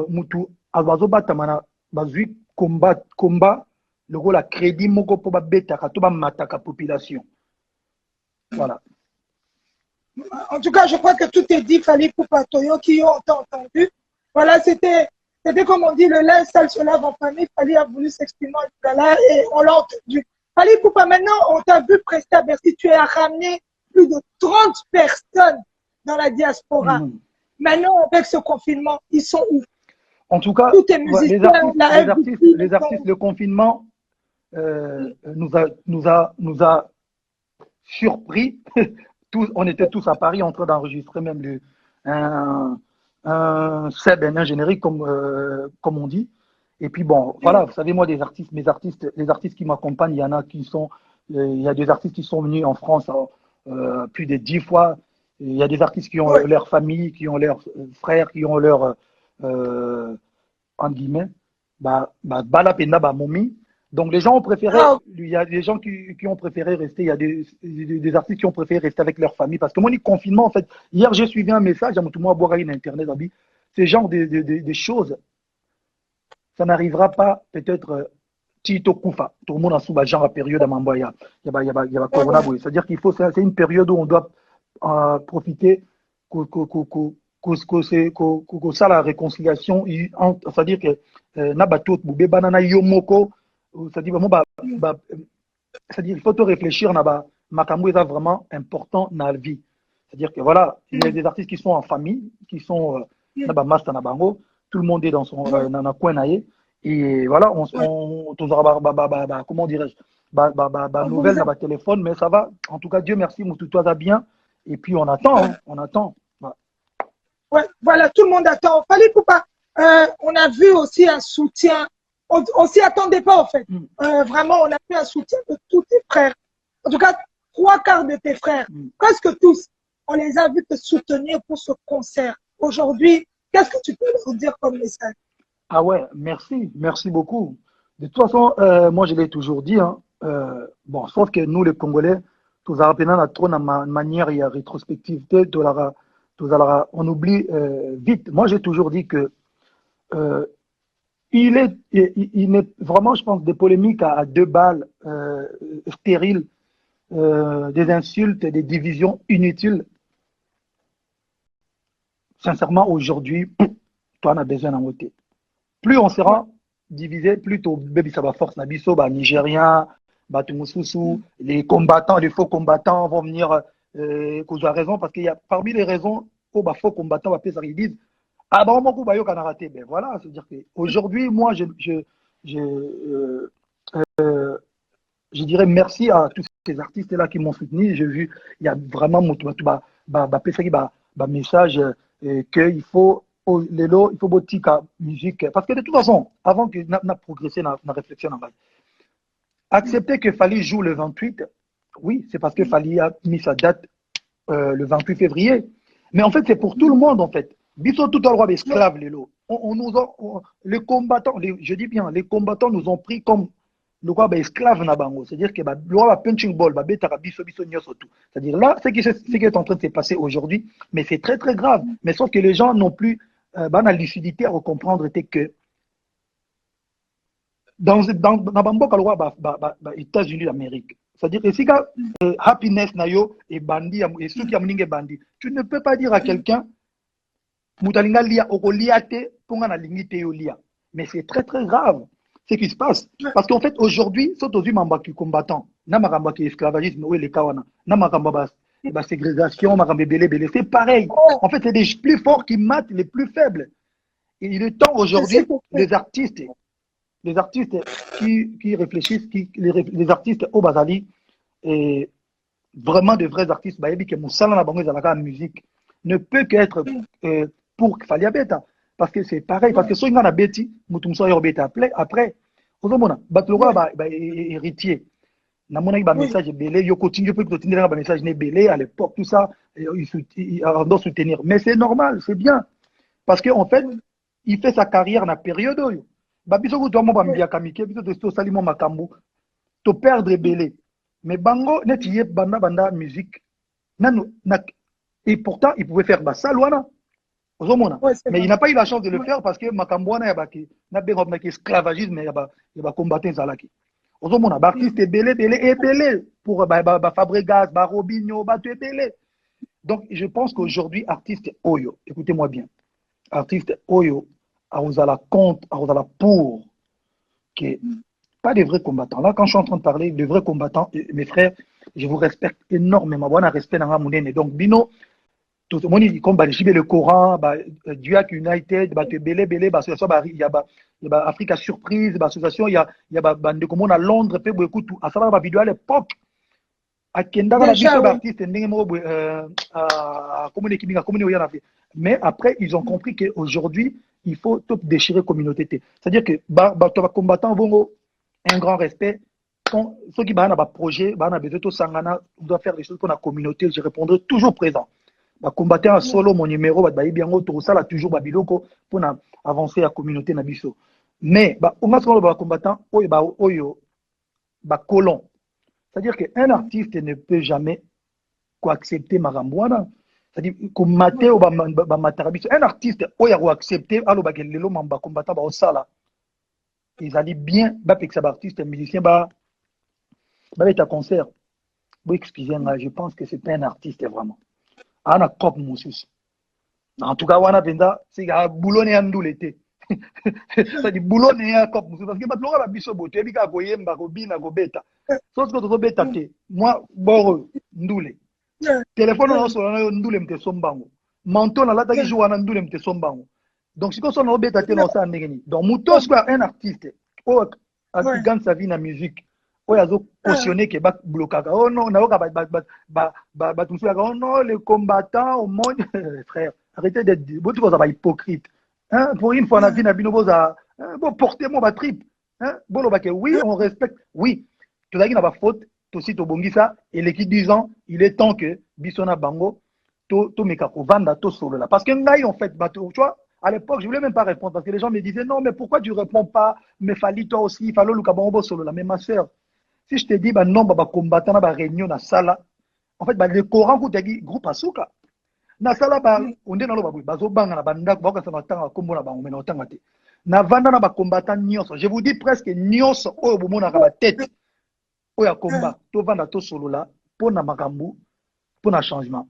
mutu abazo batama bazui combat lokola crédit moko po babetaka to ba mataka population. Voilà. En tout cas, je crois que tout est dit, Fally Ipupa Toyo qui ont entendu. Voilà, c'était comme on dit, le linge sale se lave en famille. Fally a voulu s'exprimer en tout cas là et on l'a entendu. Fally Ipupa, maintenant, on t'a vu prester à Bercy, tu as ramené plus de 30 personnes dans la diaspora. Maintenant, avec ce confinement, ils sont où? En tout cas, tous les musiciens, les artistes, le confinement nous a surpris. On était tous à Paris en train d'enregistrer même un générique comme on dit. Et puis bon, voilà, vous savez, moi, les artistes qui m'accompagnent, il y en a il y a des artistes qui sont venus en France plus de 10 fois. Il y a des artistes qui ont leur famille, qui ont leurs frères, qui ont leur, entre guillemets, momi. Donc les gens ont préféré, il y a des gens qui ont préféré rester, il y a des artistes qui ont préféré rester avec leur famille. Parce que moi, le confinement, en fait, hier j'ai suivi un message, à tout le monde à Internet, ce genre de choses, ça n'arrivera pas peut-être Tito Koufa. Tout le monde a sous genre à période à Mamboya. Il y a Corona. C'est-à-dire qu'il faut, c'est une période où on doit profiter que ça la réconciliation, c'est-à-dire que Nabatot, Boubé, Banana, Yomoko, c'est-à-dire il faut te réfléchir, Makambo est vraiment important dans la vie. C'est-à-dire que voilà, il y a des artistes qui sont en famille, qui sont Nabamasta Nabango, tout le monde est dans son coin, et voilà, comment dirais-je, nouvelle dans le téléphone, mais ça va. En tout cas, Dieu merci, toi va bien. Et puis on attend, on attend. Ouais, voilà, tout le monde attend. Fally Ipupa, on a vu aussi un soutien. On s'y attendait pas en fait. Vraiment, on a vu un soutien de tous tes frères. En tout cas, 3/4 de tes frères, presque tous. On les a vus te soutenir pour ce concert. Aujourd'hui, qu'est-ce que tu peux leur dire comme message? Ah ouais, merci beaucoup. De toute façon, moi je l'ai toujours dit, bon, sauf que nous les Congolais, tous à trop de manière il y a rétrospective, on oublie vite. Moi j'ai toujours dit que il est vraiment, je pense, des polémiques à 2 balles stériles, des insultes, des divisions inutiles. Sincèrement, aujourd'hui, toi, on a besoin d'en voter. Plus on sera divisé, plus tôt, ça va force Nabiso, Nigériens, les combattants, les faux combattants vont venir cause de raison, parce qu'il y a parmi les raisons aux faux combattants, ils disent ah bah on va raté. Ben voilà, c'est-à-dire qu'aujourd'hui, moi, je dirais merci à tous ces artistes-là qui m'ont soutenu. J'ai vu, il y a vraiment mon message qu'il faut il faut botika musique, parce que de toute façon, avant que n'a progressé dans la réflexion en bas, accepter que Fally joue le 28, oui, c'est parce que Fally a mis sa date le 28 février. Mais en fait, c'est pour tout le monde, en fait. Biso tout le droit d'esclaves, les combattants, je dis bien, les combattants nous ont pris comme le roi esclave na bango. C'est-à-dire que le roi punching ball, c'est-à-dire là, ce qui est en train de se passer aujourd'hui, mais c'est très très grave. Mais sauf que les gens n'ont plus la lucidité à comprendre que dans Bamboka, le roi États-Unis d'Amérique, c'est-à-dire que si happiness nayo et bandi et ceux qui ont bandi, tu ne peux pas dire à quelqu'un mutalinga lia okoliate ponga na lingite yo lia. Mais c'est très très grave ce qui se passe, parce qu'en fait aujourd'hui c'est aux humains qui combattants na maramba qui esclavagisme ou les kawana na maramba ségrégation maramba belé c'est pareil. En fait c'est des plus forts qui matent les plus faibles. Et il est temps aujourd'hui les artistes qui réfléchissent, les artistes au Bazali, et vraiment de vrais artistes, bah, que Moussala na bango la musique ne peut qu'être pour Faliabeta. Parce que c'est pareil, parce que si on a bêti, Moutoumsa Yorbeta après, vous avez héritier. Na mona ba message belé, yo continue peut continuer ba message né belé à l'époque, tout ça, il doit soutenir. Mais c'est normal, c'est bien. Parce qu'en fait, il fait sa carrière dans la période. Babiso ko tomo ba mbia kamike, biso to salimo makambo, to perdre belé. Mais bango netiye banda musique. Et pourtant, il pouvait faire ça, Luana. Mais il n'a pas eu la chance de le faire parce que Makambouana n'a pas eu esclavagisme, mais il y a combattu Zalaki. Artiste est belé pour Fabregas, Robinho, belé. Donc, je pense qu'aujourd'hui, artiste Oyo, écoutez-moi bien, artiste Oyo, à la compte, à la pour, que pas des vrais combattants. Là, quand je suis en train de parler de vrais combattants, mes frères, je vous respecte énormément. Bon, respect dans la monnaie. Donc, Bino, tout le monde dit comme le Coran, Duac United, belé, il y a Africa Surprise, l'association, il y a de comment à Londres, fait beaucoup tout. À savoir la vidéo à l'époque, à Kenda, la vidéo d'artiste, mais après, ils ont compris qu'aujourd'hui, il faut tout déchirer communauté. C'est-à-dire que les combattants vont un grand respect. Ceux qui ont un projet, on doit faire des choses pour la communauté, je répondrai toujours présent. Combattant en solo, mon numéro, tout ça, toujours pour avancer la communauté. Mais, on a combattant, colon. C'est-à-dire qu'un artiste ne peut jamais accepter Marambouana. C'est-à-dire un artiste, il a accepté, les combattants, ils allaient bien, artiste, musicien, être à concert. Excusez-moi, je pense que c'est un artiste vraiment. Ana cop Moussous. En tout cas, wana penda, c'est un boulot né andou l'été. C'est-à-dire boulot né à cop Moussous. Parce que maintenant, la biso bote, bika goyemba, gobina, gobeta. Sauf que tu beta te, moi, boro, ndoule. Téléphone, on a ndoule mte sombango. Manteau, on a l'attaque joue à ndoule mte sombango. Donc, si on a beta te, on s'en négani. Donc, Moutos, quoi, un artiste, oh, qui gagne sa vie dans la musique. Oyo azo cautionner que ba blocaka oh non na oka oh non les combattants au monde frère arrêtez d'être vous êtes hypocrite hein pour une fois on a vu na bino boza bon portez moi ba trip hein bon que oui on respecte oui tout ça qui n'a pas faute tout aussi to bongisa et l'équipe disant il est temps que bisona bango to meka ko vanda to solo là parce que ngai en fait tu vois à l'époque je voulais même pas répondre parce que les gens me disaient non mais pourquoi tu réponds pas mais fallait toi aussi il fallait le kabongo solo là mais ma sœur. Si je te dis, non, combattant dans la réunion, dans la salle, en fait, le Coran, vous avez groupe à souka. Dans la salle, on est dans le combattant, je vous dis presque nyos, au moment de la tête, au combat, tout vendre tout solo là, pour na makambu, pour na changement.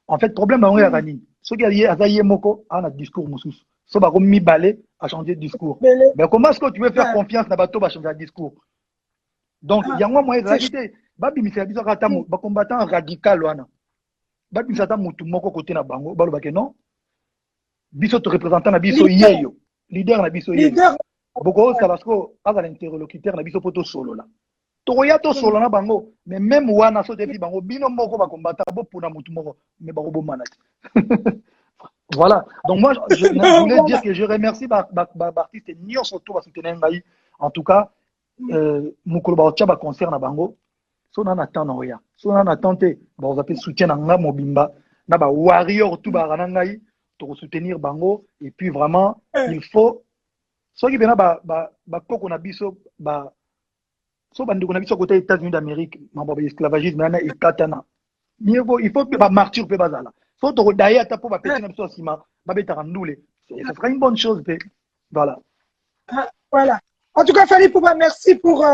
En fait, problème, on est à gagner. Ce qui est à Moko, on a discours moussous. Ce qui est mis balai à changer de discours. Mais comment est-ce que tu veux faire confiance dans bateau à changer de discours? Donc, il y a un moyen de réalité. Babi misé biso kata mo ba combattant radical wana. Babi misata mutu moko côté na bango, balo ba ke non. Biso to représentant na biso yeyo. Leader na biso yeyo. Boko salasko aga l'interlocuteur na biso poto solo là. Toya to solo na bango, mais même wana so te bango bino moko ba combattant bo puna mutu moko, mais ba bo manati. Voilà. Donc moi je voulais dire que je remercie artiste Nyon surtout ba soutenir ngai. En tout cas mukolo ba tchaba concert na bango so na attend na oya so na attend te ba vous appelle soutien na nga mobimba na ba warrior tout ba na ngai to soutenir bango et puis vraiment il faut so ki bena ba koko na biso ba so bandeko na biso côté États-Unis d'Amérique ma ba esclavagisme na ikatana il faut ba martyr pe bazala so to daya ta po ba petit na biso sima ba beta randoule ça sera une bonne chose voilà voilà. En tout cas, Fally Poupa, merci pour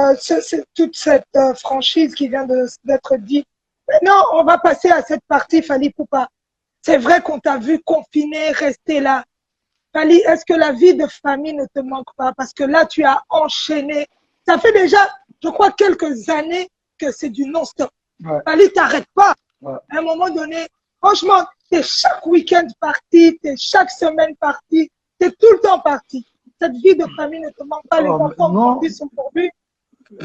toute cette franchise qui vient d'être dit. Maintenant, on va passer à cette partie, Fally Poupa. C'est vrai qu'on t'a vu confiné, rester là. Fally, est-ce que la vie de famille ne te manque pas? Parce que là, tu as enchaîné. Ça fait déjà, je crois, quelques années que c'est du non-stop. Ouais. Fally, t'arrêtes pas. Ouais. À un moment donné, franchement, t'es chaque week-end parti, t'es chaque semaine parti, t'es tout le temps parti. Cette vie de famille ne te manque pas, les enfants sont pourvus.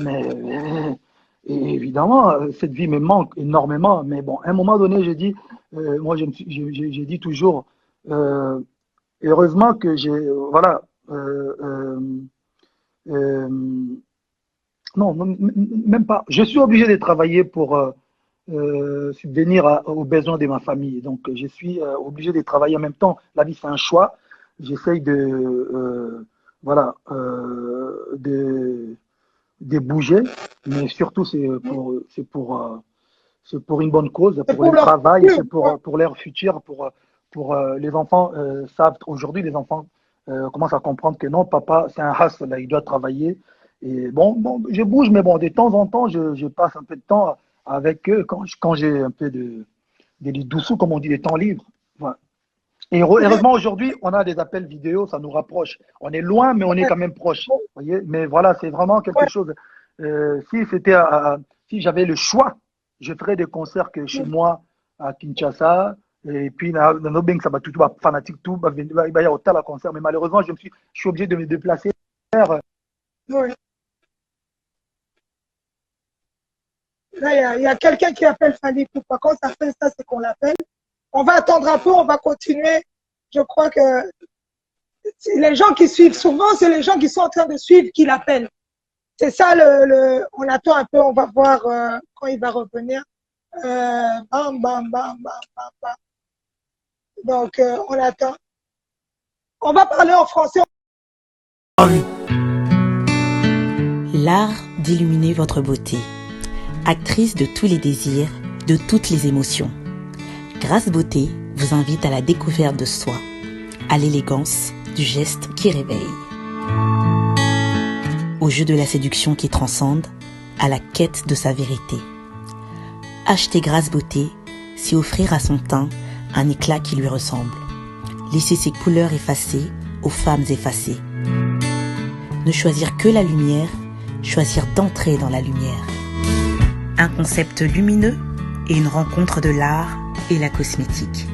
Mais Et évidemment, cette vie me manque énormément. Mais bon, à un moment donné, j'ai dit, moi, j'ai dit toujours, euh, heureusement que j'ai, voilà, euh, non, même pas. Je suis obligé de travailler pour subvenir aux besoins de ma famille. Donc, je suis obligé de travailler en même temps. La vie, c'est un choix. J'essaye voilà, de bouger, mais surtout, c'est pour une bonne cause, C'est pour pour le leur travail, futur. c'est pour leur futur, pour les enfants savent, aujourd'hui, les enfants commencent à comprendre que non, papa, c'est un hustle, là, il doit travailler. Et bon, je bouge, mais bon, de temps en temps, je passe un peu de temps avec eux quand j'ai un peu de doussous, comme on dit, des temps libres. Voilà. Et heureusement, aujourd'hui, on a des appels vidéo, ça nous rapproche. On est loin, mais on est quand même proche. Voyez, mais voilà, c'est vraiment quelque chose. Si c'était si j'avais le choix, je ferais des concerts que chez moi, à Kinshasa, et puis, dans nos banques, ça va tout, fanatique, tout, il va y avoir autant de concerts. Mais malheureusement, je suis obligé de me déplacer. Oui. Là, il y a quelqu'un qui appelle Fali Poupa. Quand ça fait ça, c'est qu'on l'appelle. On va attendre un peu, on va continuer. Je crois que les gens qui suivent souvent, c'est les gens qui sont en train de suivre qui l'appellent. C'est ça, on attend un peu, on va voir quand il va revenir. Bam, bam, bam, bam, bam, bam. Donc, on attend. On va parler en français. L'art d'illuminer votre beauté. Actrice de tous les désirs, de toutes les émotions. Grâce Beauté vous invite à la découverte de soi, à l'élégance du geste qui réveille. Au jeu de la séduction qui transcende, à la quête de sa vérité. Acheter Grâce Beauté, c'est offrir à son teint un éclat qui lui ressemble. Laisser ses couleurs effacées aux femmes effacées. Ne choisir que la lumière, choisir d'entrer dans la lumière. Un concept lumineux et une rencontre de l'art et la cosmétique.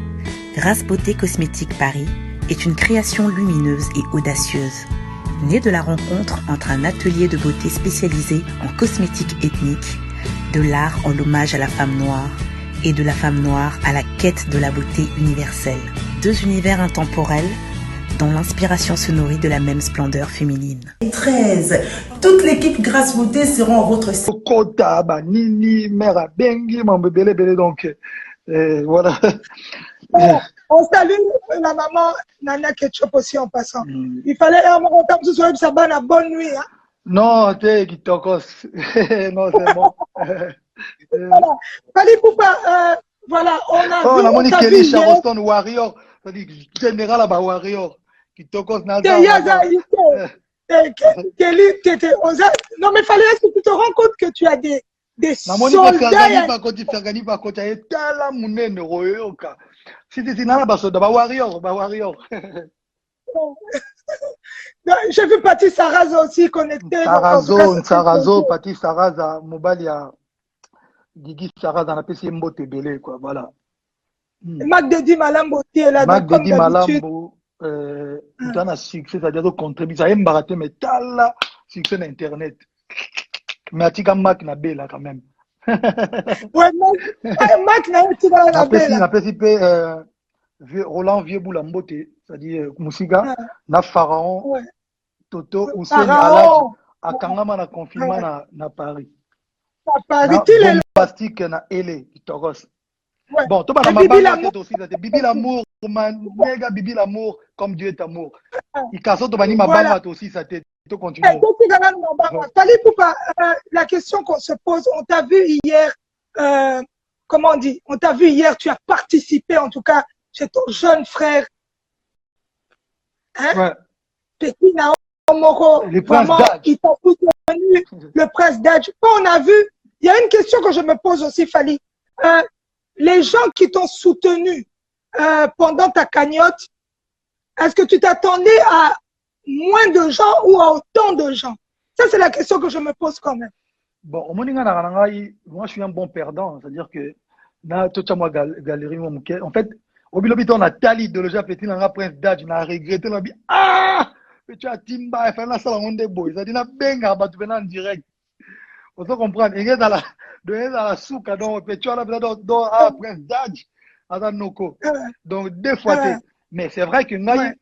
Grâce Beauté Cosmétique Paris est une création lumineuse et audacieuse, née de la rencontre entre un atelier de beauté spécialisé en cosmétique ethnique, de l'art en hommage à la femme noire et de la femme noire à la quête de la beauté universelle. Deux univers intemporels dont l'inspiration se nourrit de la même splendeur féminine. 13. Toute l'équipe Grâce Beauté seront en votre Kota, Nini, Mère Bengi, mon bébé, donc voilà. On salue la maman Nana Ketchup aussi en passant. Il fallait un moment comme ce soir, ça va la bonne nuit. Hein? Non, t'es qui t'ocos. Non, c'est bon. Voilà. Fallait Poupa, voilà, on a oh, vu. la Monique On Kelly, Charleston Warrior. C'est-à-dire général à Warrior. Qui t'ocos, Naza. Kelly, non, mais fallait que tu te rends compte que tu as des soldats. J'ai vu Patti Saraza aussi connectée. Sarazo, Patti Saraza, Mobalia, Gigi Saraza, on appelle ça Mbote Belé, quoi, voilà. Mac Dedi Malambo, tu es là, Mac comme Dedi d'habitude. Malambo, tu as un succès, c'est-à-dire au contribue, ça aime barater, mais t'as là, succès d'Internet. Mais Atika Mac n'a là quand même. Ouais, Mac n'a pas la belle. Roland Vieux Boulambote, c'est-à-dire Moussiga, na Pharaon, Toto, Hussein, Pharaon. Akangama na confinement na Paris. À Paris, na bombastique na Ele, Toros. Bon, tout le monde aussi, Bibi l'amour, méga Bibi l'amour, comme Dieu est amour. Il casse tout bani mabanga aussi, ça te continue. La question qu'on se pose, on t'a vu hier, comment on dit, on t'a vu hier, tu as participé en tout cas chez ton jeune frère. Hein? Ouais. Petit Naomoro, vraiment, il t'a soutenu, le prince d'Adj. On a vu, il y a une question que je me pose aussi, Fali. Les gens qui t'ont soutenu pendant ta cagnotte, est-ce que tu t'attendais à moins de gens ou à autant de gens? Ça, c'est la question que je me pose quand même. Bon, moi, je suis un bon perdant. C'est-à-dire que, galerie, en fait, au bilan, on a tali de l'idéologie petit, on a prince d'âge, on a regretté, on a dit, ah, tu as Timba, il fait la salle, on est beau. Ça dit, on a benga, tu viens en direct. On peut comprendre. Il est dans la soupe, donc, tu as là, Prince Daj, à Noko. Donc, deux fois, mais c'est vrai que Ngai,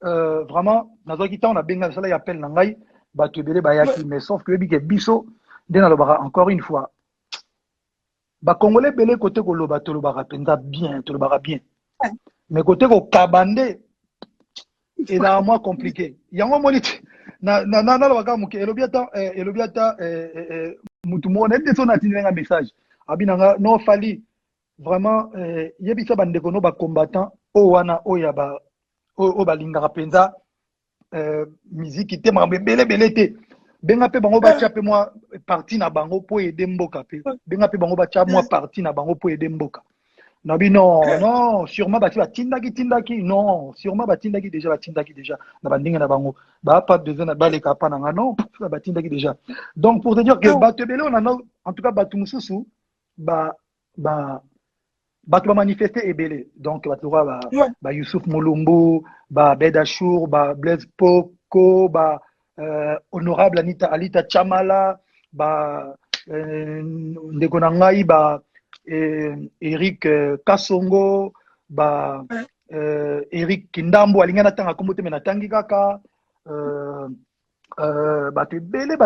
vraiment, dans un temps, on a bien ça, il appelle Ngai, Batu Bele Bayaki, mais sauf que Biso, encore une fois, Congolais Bele côté Koloba, Tolobara, Penza bien, Tolobara bien. Mais côté Kabande, c'est là moins compliqué. Il y a un moment, Elobiata, Mutumo, net de son un message. Abinanga, non, Fali, vraiment, Yebisa Bandekono, combattant, Owana, Oyaba, Obalinga Penza, musique, qui était belé. Benga pe bango batia pe moi parti na bango po aider mboka pe. Benga pe bango batia moi parti na bango po aider mboka. Nabi non, sûrement bati tindaki non, sûrement batindaki déjà na bandinga na bango. Ba pas besoin na bale kapa na non, batindaki déjà. Donc pour te dire que batebele on a en tout cas batu mususu batu manifester ebele. Donc batu ba Youssouf Molombo, ba Bedachour, ba Blaise Poko, ba honorable Alita Chamala, ndeko na ngai Eric Kasongo, Eric Kindambo alingana tanga kombote mena tangi kaka batu bele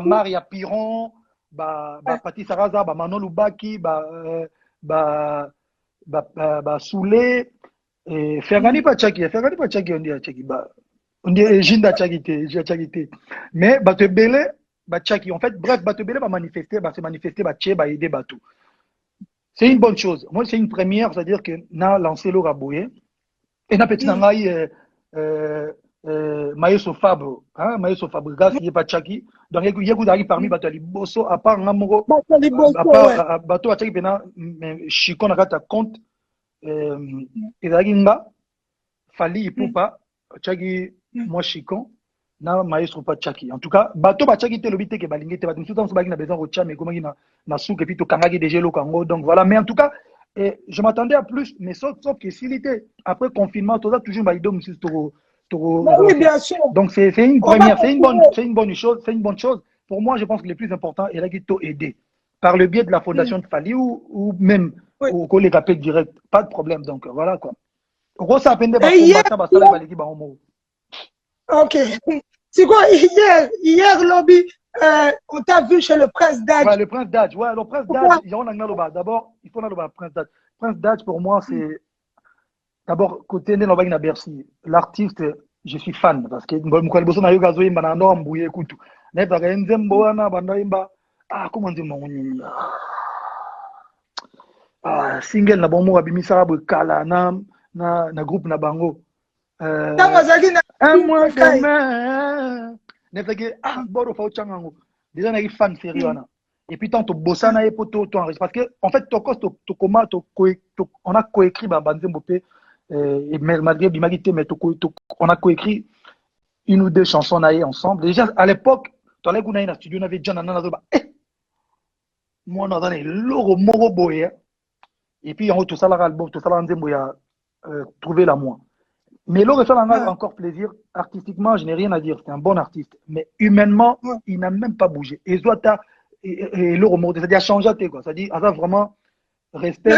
Maria Piron, Pati Saraza, Manon Lubaki, Soulé. Fergani pas Tchaki, on dit Jinda Tchaki, mais Batebele, Tchaki, en fait, bref, Batebele va manifester, se manifester, va aider Batou. C'est une bonne chose. Moi, c'est une première, c'est-à-dire que n'a lancé le raboué, et n'a petit nangaï, Maïso Fabre, grâce il n'y a pas Tchaki, donc il y a des parmi Batali Bosso, à part Namoro, à part Batou à Tchaki, mais Chikon a compte. Ezaginga Fali Ipupa Tchagi moi Chikon na maestro pas Tchaki. En tout cas bato ba Tchaki te lobité ke balingé te bato tout temps ba na besoin rocha mais comment na souke puis to kangaki déjà le Congo. Donc voilà, mais en tout cas je m'attendais à plus, mais sauf que s'il était après confinement tout ça toujours ba idom sur oui, bien sûr. Donc c'est une première, c'est une bonne chose. Pour moi, je pense que le plus important est là qu'il t'a aidé par le biais de la fondation de Fali ou même ou qu'on les rappelle direct, pas de problème. Donc voilà quoi. Ok. C'est quoi hier lobby, on t'a vu chez le Prince Daj. Ouais, le Prince Daj. Ouais, le Prince Daj. D'abord, il faut le Prince Daj. Prince Daj pour moi c'est d'abord côté né à Bercy. L'artiste, je suis fan parce que comment dire single na bomo abimisa bo kala na groupe na bango un mois demain nefeke boro fa changango déjà na fan sérieux na et puis tant to bossana et poto to enregistre parce que en fait on a coécrit banzembo pe et malgré bimagité mais on a coécrit une ou deux chansons naé ensemble déjà à l'époque toi les kuna na studio na déjà na zoba moi on a donné logo moro boye. Et puis, tout ça, l'album, tout ça, il a trouvé la moi. Mais l'autre fait encore plaisir. Artistiquement, je n'ai rien à dire. C'est un bon artiste. Mais humainement, il n'a même pas bougé. Et l'autre mot, c'est-à-dire changer, quoi. C'est-à-dire, vraiment, respect,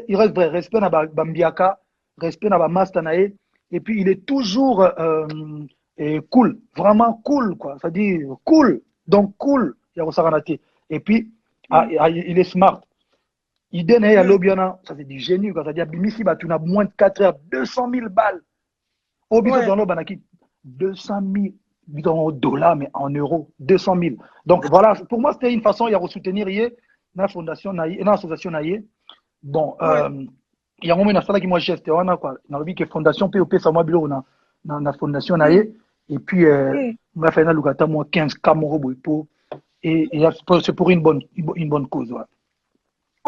il reste vrai. Respect na Bambiaka, respect na Mastanae. Et puis, il est toujours cool. Vraiment cool, quoi. C'est-à-dire, cool. Donc, cool. Et puis, il est smart. Idée à l'Obiana, ça c'est du génie, c'est-à-dire Bimisi, tu as moins de 4 heures, 200 000 balles. Au but de l'Obanaki, 200 000 dollars, mais en euros, 200 000. Donc voilà, pour moi, c'était une façon de soutenir la fondation, l'association. Bon, il y a un moment qui m'a geste, on a quoi, dans le but que fondation POP, ça m'a bilo dans la fondation, et puis, on a fait un locataire, moi, 15 Camoro, et c'est pour une bonne cause, ouais.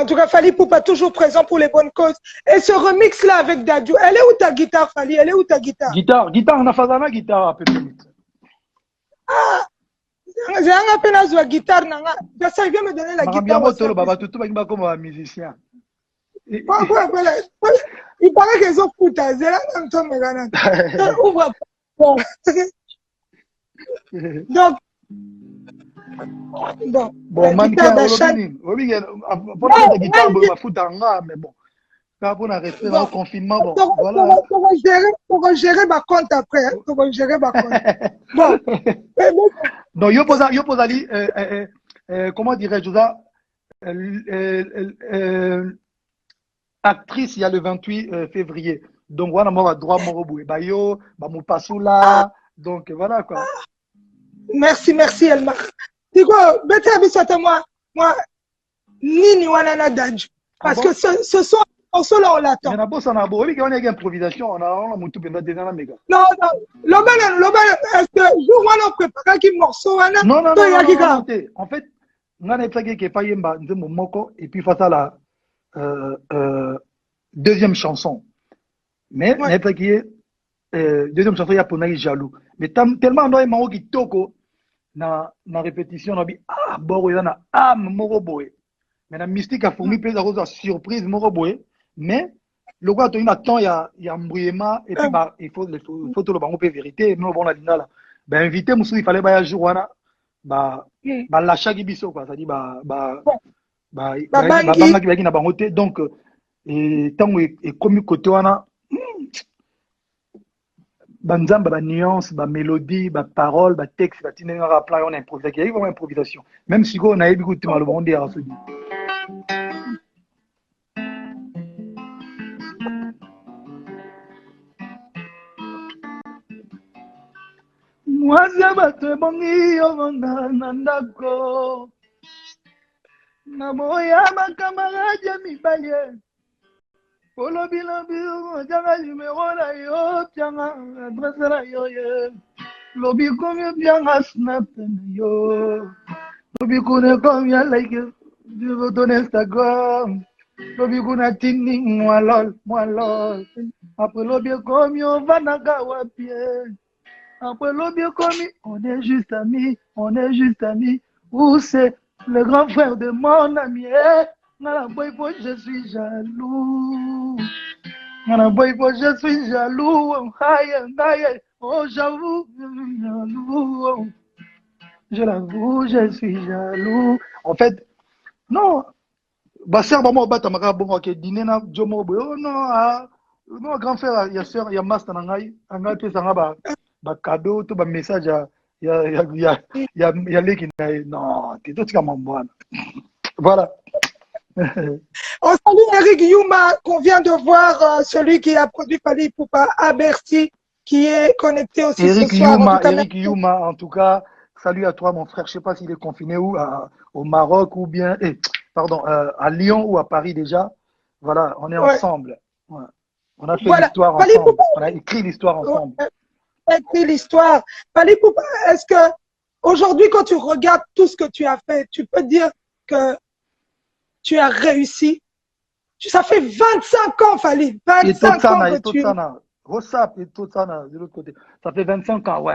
En tout cas, Fali Poupa toujours présent pour les bonnes causes. Et ce remix-là avec Dadju, elle est où ta guitare, Fali? Elle est où ta guitare? Guitare, on a fait la guitare à peu près. Ah, j'ai un appel à la guitare. Ça, il vient me donner la guitare. Il comme un musicien. Il paraît qu'ils ont foutu. Ouvre. Donc, bon, Bon, guitare d'achat. mais bon, pour la respect, Bon, confinement, bon, voilà. pour gérer ma compte après. Hein, pour gérer ma compte. Bon. Donc, yo pose ali, comment dirais-je ça? Actrice, il y a le 28 février. Donc, voilà, moi, droit, mon robot. Bah, yo, bah, mon passoula. Donc, voilà, quoi. Merci, Elmar. Digo, bete abisata moi, nini wanana danju. Parce que ce sont, on l'attend. Il y en a beau, ça n'a beau. Oui, il y a une improvisation. On a monté pendant des ans, méga. Non, est-ce que jour on prépare qui morceau, non. En fait, on a fait que pas yemba, moko, et puis face à la deuxième chanson. Mais, on a fait que deuxième chanson, il y a pour jaloux. Mais tellement on a un qui toko, na répétition, on a dit, bon, il y en a, moro boy. Mais la mystique a fourni plus de surprise, moro boy. Mais, le roi, il y a temps, il y a un brouillement, et puis, bah, il faut tout le bango, vérité, nous, on a dit là. Ben, invité, il fallait, bah, un jour, bah, l'achat qui biso, quoi. Ça dit, donc, et tant et comme côté, banzamba, ba nuance, ba mélodie, ba parole, ba texte, ba tine rappelant on improvise. Il y a vraiment improvisation. Même si on a écouté mal le monde à ce moi ça va te bongi on nandako. Na moya ma camarade mi baye. Polo bilo janga numéro la yo janga adresse la yo ye. Lobi combien bien à snap yo. Lobi connaît combien like de ton Instagram. Lobi connaît tini moi lol. Après lobi combien va nagawa pied. Après lobi combien on est juste amis. Où c'est le grand frère de mon ami? Je suis jaloux. Je suis jaloux. Oh, j'avoue, jaloux. Je l'avoue, je suis jaloux. En fait, non. Bah, c'est bon, bah, t'as marqué bon, ok, dîner na, jomo, oh, non, grand frère, il y a soeur, il y a master, angai, puis ça va, bah, cadeau, tout, bah, message, il y a les qui, non, t'es tout comme un bon. Voilà. On salue Eric Yuma, qu'on vient de voir, celui qui a produit Fally Ipupa à Bercy, qui est connecté aussi Eric ce soir. Eric Yuma, en tout cas, salut à toi, mon frère. Je ne sais pas s'il est confiné où, au Maroc ou bien, à Lyon ou à Paris déjà. Voilà, on est ensemble. Ouais. On a fait l'histoire ensemble. On a écrit l'histoire ensemble. On a écrit l'histoire. Fally Ipupa, est-ce que aujourd'hui, quand tu regardes tout ce que tu as fait, tu peux dire que tu as réussi? Ça fait 25 ans, Fally. 25 ans que tu... Rosap et tout ça, de l'autre côté. Ça fait 25 ans, ouais.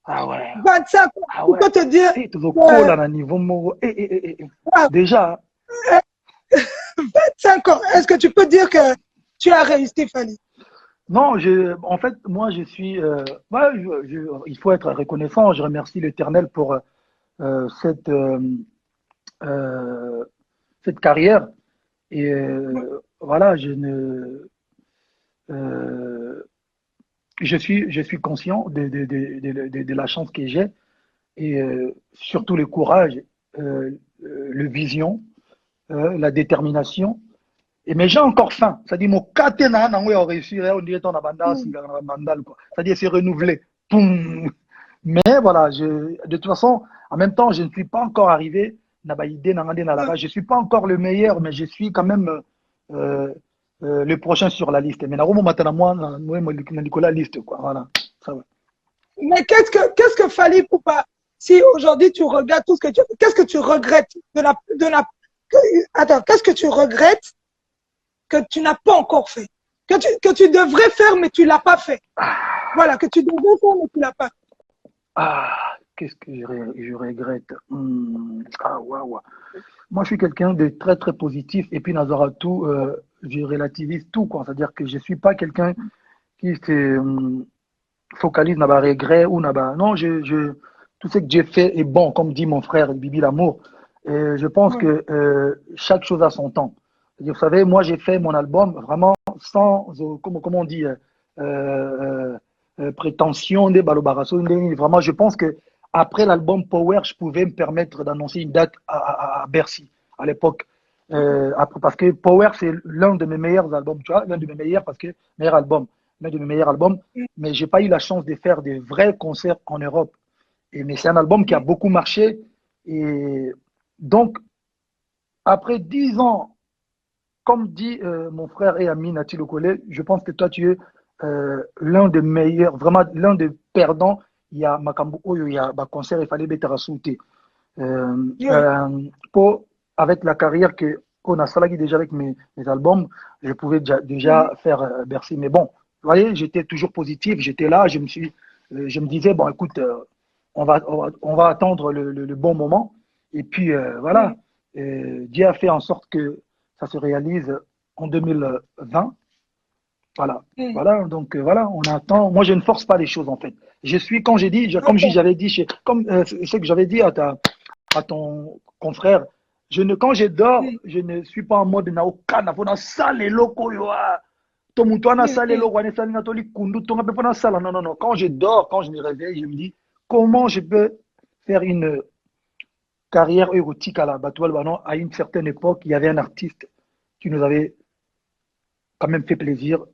Ah ouais. 25 ans, on peut te dire... Déjà. 25 ans, est-ce que tu peux dire que tu as réussi, Fally? Non, en fait, moi, je suis... il faut être reconnaissant. Je remercie l'Éternel pour cette carrière. Et voilà, je suis conscient de la chance que j'ai et surtout le courage, le vision, la détermination. Mais j'ai encore faim. C'est-à-dire, mon katena n'a pas réussi, on dirait qu'on a bandal, quoi. C'est-à-dire, c'est renouvelé. Poum. Mais voilà, de toute façon, en même temps, je ne suis pas encore arrivé. Je ne suis pas encore le meilleur, mais je suis quand même le prochain sur la liste. Mais Nicolas liste, quoi. Voilà, ça va. Mais qu'est-ce que Fally Ipupa, si aujourd'hui tu regardes tout ce que tu... Qu'est-ce que tu regrettes Attends, qu'est-ce que tu regrettes que tu n'as pas encore fait? Que tu devrais faire, mais tu ne l'as pas fait. Voilà, que tu devrais faire, mais tu ne l'as pas fait. Qu'est-ce que je regrette? Waouh. Moi, je suis quelqu'un de très, très positif. Et puis, Nazara, tout, je relativise tout, quoi. C'est-à-dire que je ne suis pas quelqu'un qui focalise na ba regret ou na ba non tout ce que j'ai fait est bon comme dit mon frère Bibi Lamour. Et je pense que chaque chose a son temps. Et vous savez, moi j'ai fait mon album vraiment sans comment on dit prétention des balobarasso. Vraiment, je pense que après l'album Power, je pouvais me permettre d'annoncer une date à Bercy à l'époque. Parce que Power, c'est l'un de mes meilleurs albums, tu vois, l'un de mes meilleurs, parce que meilleur album, l'un de mes meilleurs albums, mais j'ai pas eu la chance de faire des vrais concerts en Europe. Mais c'est un album qui a beaucoup marché. Et donc, après 10 ans, comme dit mon frère et ami Nati Lokole, je pense que toi, tu es l'un des meilleurs, vraiment l'un des perdants. Il y a Makambu Oyo, il y a un concert, il fallait mettre à sauter. Avec la carrière qu'on a salagi déjà avec mes albums, je pouvais déjà faire Bercy. Mais bon, vous voyez, j'étais toujours positif, j'étais là, je me disais, bon, écoute, on va attendre le bon moment. Et puis, voilà, Dieu a fait en sorte que ça se réalise en 2020. Voilà, voilà, donc voilà, on attend. Moi, je ne force pas les choses en fait. Je suis, comme j'ai dit, j'avais dit, comme ce que j'avais dit à ton confrère, quand je dors, je ne suis pas en mode na okana, faut na salle loko yo to muto na salle loko na salle na to likundu to ngape na salle. Non, non, non. Quand je dors, quand je me réveille, je me dis comment je peux faire une carrière érotique à la Batoual Banon. À une certaine époque, il y avait un artiste qui nous avait quand même fait plaisir.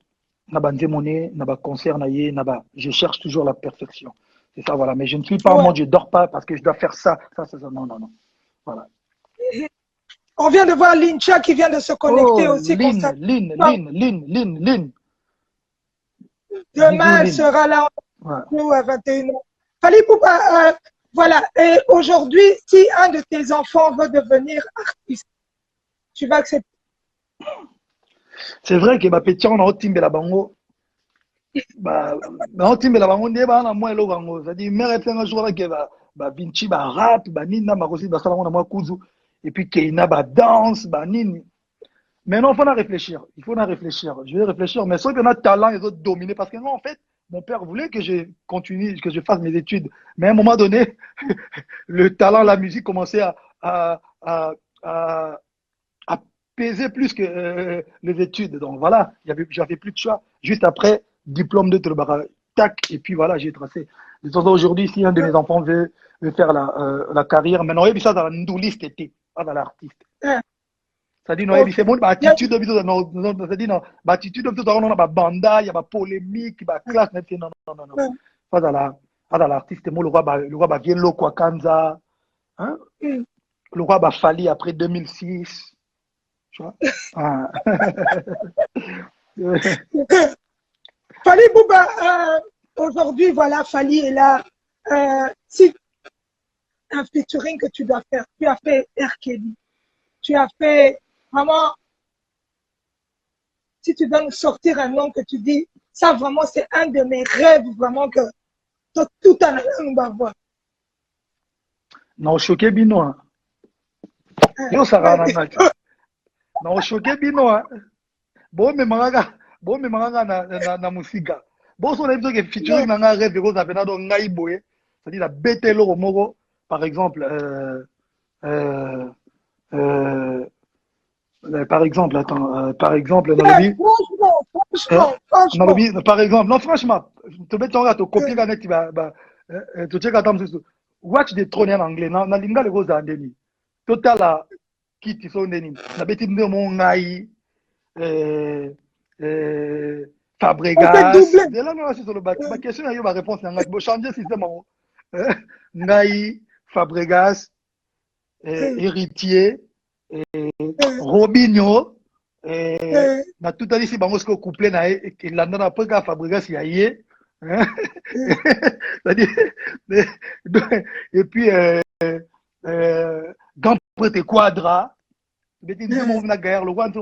Naba Nzemone, Naba concert naïe, Naba. Je cherche toujours la perfection. C'est ça, voilà. Mais je ne suis pas en mode je dors pas parce que je dois faire ça. Ça. Non, non, non. Voilà. On vient de voir Lincha qui vient de se connecter aussi. Lynn. Demain, elle sera là nous à 21h. Fali Poupa, voilà. Et aujourd'hui, si un de tes enfants veut devenir artiste, tu vas accepter. C'est vrai que ma petit on a timbe la bango. On timbe la bango ndeba na moi lo bango. C'est-à-dire mère fait un jour que ba binchi ba rap, ba nina ma kosi ba sala na moi kuzu et puis Keina ba danse, ba nini. Mais non, il faut en réfléchir. Il faut en réfléchir. Je vais réfléchir. Mais ceux qui ont talent, ils ont dominé. Parce que moi, en fait, mon père voulait que je continue, que je fasse mes études. Mais à un moment donné, le talent, la musique commençait à peser plus que les études. Donc voilà, j'avais plus de choix. Juste après, diplôme de Tolobara, tac, et puis voilà, j'ai tracé. De toute façon, aujourd'hui, si un de mes enfants veut faire la carrière, maintenant, il y a ça dans la liste, pas dans l'artiste. C'est-à-dire, non, c'est bon, attitude de c'est-à-dire, non, attitude de on a banda, il y a polémique, il y a classe, non, pas dans l'artiste, moi, le roi vient lo quoi Kanza, hein, le roi Fali après 2006, tu vois. Fali Bouba, aujourd'hui, voilà, Fali est là. Si un featuring que tu dois faire, tu as fait R. Kelly, tu as fait vraiment, si tu dois nous sortir un nom que tu dis, ça vraiment c'est un de mes rêves, vraiment que tout en nous va voir. Non, choqué bino. Yo sarana nacha. Non, choqué bino. Bon me manga na musika. Bon so na biso ke featuring na nga rêve ko za pena do ngai boye. C'est-à-dire la betelo moko par exemple par exemple, attends, par exemple, dans le franchement. Par exemple, non, franchement, tu mets ton gars, tu copies avec, tu check attends, watch the throne en anglais, na linga le rose andeni. Total qui tu sont ndeni. Na beti mde mon ngai, Fabregas. De là, non, c'est sur le bac. Ma question, il y a ma réponse, il changer système. Ngai, Fabregas, héritier. Robinho na tout à l'heure bango ce couplé na et landa na pas Fabregas ya yé et puis Grand Prêtre Quadra beti mon na guerre le one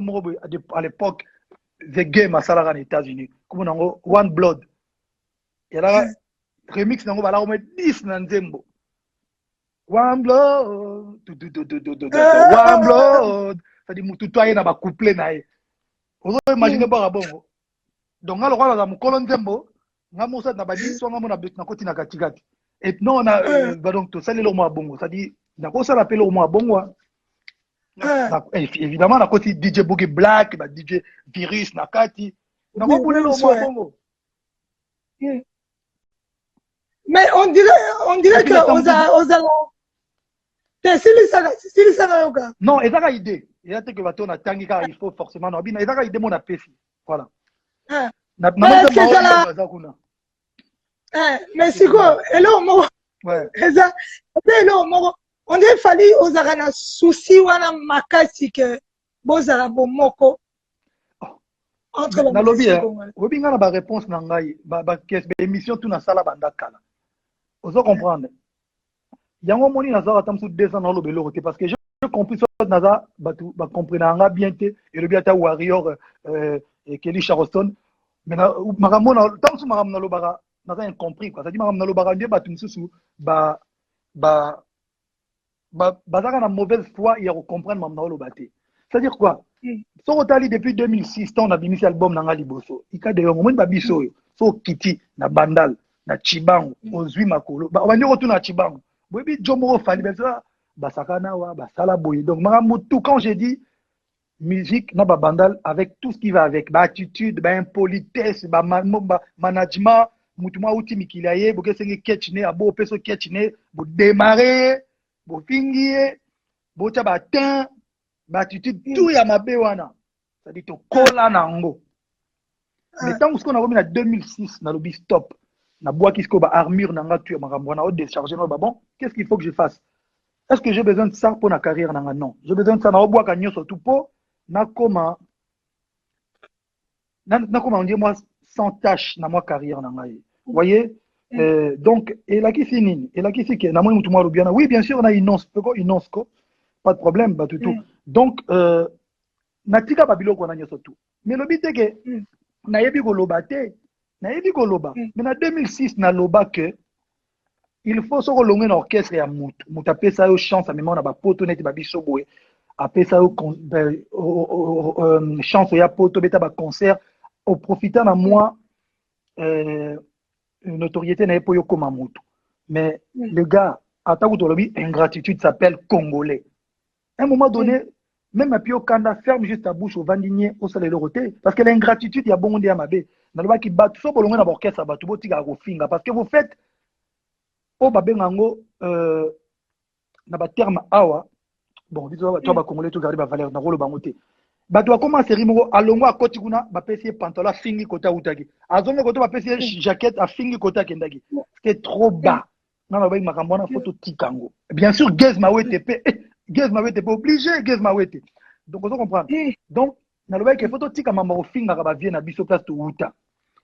à l'époque The Game à Salara aux États-Unis comme nango One Blood et là remix nango bala au 10 na nzembo One Blood, One Blood. C'est-à-dire, tout toi, il y a un couplet. Vous imaginez pas, bon. Donc, alors, on a mon colon Zembo, nga mosa na badi so nga mona bet na koti na katikati et non na donc to sale lo mo bongo ça dit na ko sala pelo mo bongo évidemment na koti DJ Boogie Black ba DJ Virus na kati na ko bule lo mo bongo mais on dirait que aux c'est ça yoga non ezaka idée et te que bato na tangi ka il faut forcément no bina ezaka idée mona pesi voilà na mais c'est quoi hello mo ouais eza hello mo on dirait fallait aux arana souci wana makasi que bozala bomoko entre na lobby obi nga na ba réponse na ngai ba émission tout na sala banda kala ozo comprendre yango moni na za atamsu 200 na lobby loroté parce que j'ai compris ça naza batu ba comprendre bien te et le biata warrior et Kelly Charleston mais maramona tamsu maramona lobara naza incompris quoi ça dit maramona lobara ndie batu msusu bazaka na mauvaise foi et à comprendre maramona lobate c'est à dire quoi so otali depuis 2006 on a bimisi album nanga liboso ikade yo moni ba biso yo so kiti na bandal na chibango ozwi makolo ba bandi ko tuna chibango bobi jomo fali besa basakana wa basala boye donc maramou tout quand j'ai dit musique na ba bandal avec tout ce qui va avec ba attitude ba impolitesse ba management mutuma uti mikilaye bokesenge ketchne abo peso ketchne bo démarrer bo fingier bo ta ba tin ba attitude tout ya mabe wana ça dit to kola nango mais tant que on a remis en 2006 na lobby stop na bois qui ba armure nanga tu makambo na décharger no ba bon qu'est-ce qu'il faut que je fasse est-ce que j'ai besoin de ça pour ma carrière nanga non j'ai besoin de ça na bois ka nyoso tout po na comment on dit moi sans tâche na moi carrière nanga vous voyez donc et là qui finit et là qui c'est que na moi mutu moi rubiana oui bien sûr on a innonce ko pas de problème ba tout donc natika babilo ko na nyoso tout mais le but est que na yebi ko lobate na yebi ko loba mais en 2006 na loba que il faut se relonger dans l'orchestre ya mutu appeler ça yo chance à même on a ba poto net ba biso boye appeler ça yo chance ya poto beta ba concert au profitant na moi une notoriété na po yo comme mutu mais les gars attaque to lobi ingratitude s'appelle congolais à un moment donné même à Pio Kanda ferme juste ta bouche au vandinier au soleil de roté parce que l'ingratitude il y a bon à mabe na loba ki bat so bolonga na orchestre ba to botika ko finga parce que vous faites au babengango na ba terme awa bon disons toi ba congolais tout garder ba valeur na rolo bangote ba to commencer rimo alongo akoti kuna ba pesi pantalon fingi kota utaki azonga koto ba pesi jaquette a fingi kota kendaki c'était trop bas na ba makambo na photo tikango bien sûr Gez Mawete pe obligé Gez Mawete donc on comprend donc na loba ke photo tika mama ofinga ba vie na biso place to uta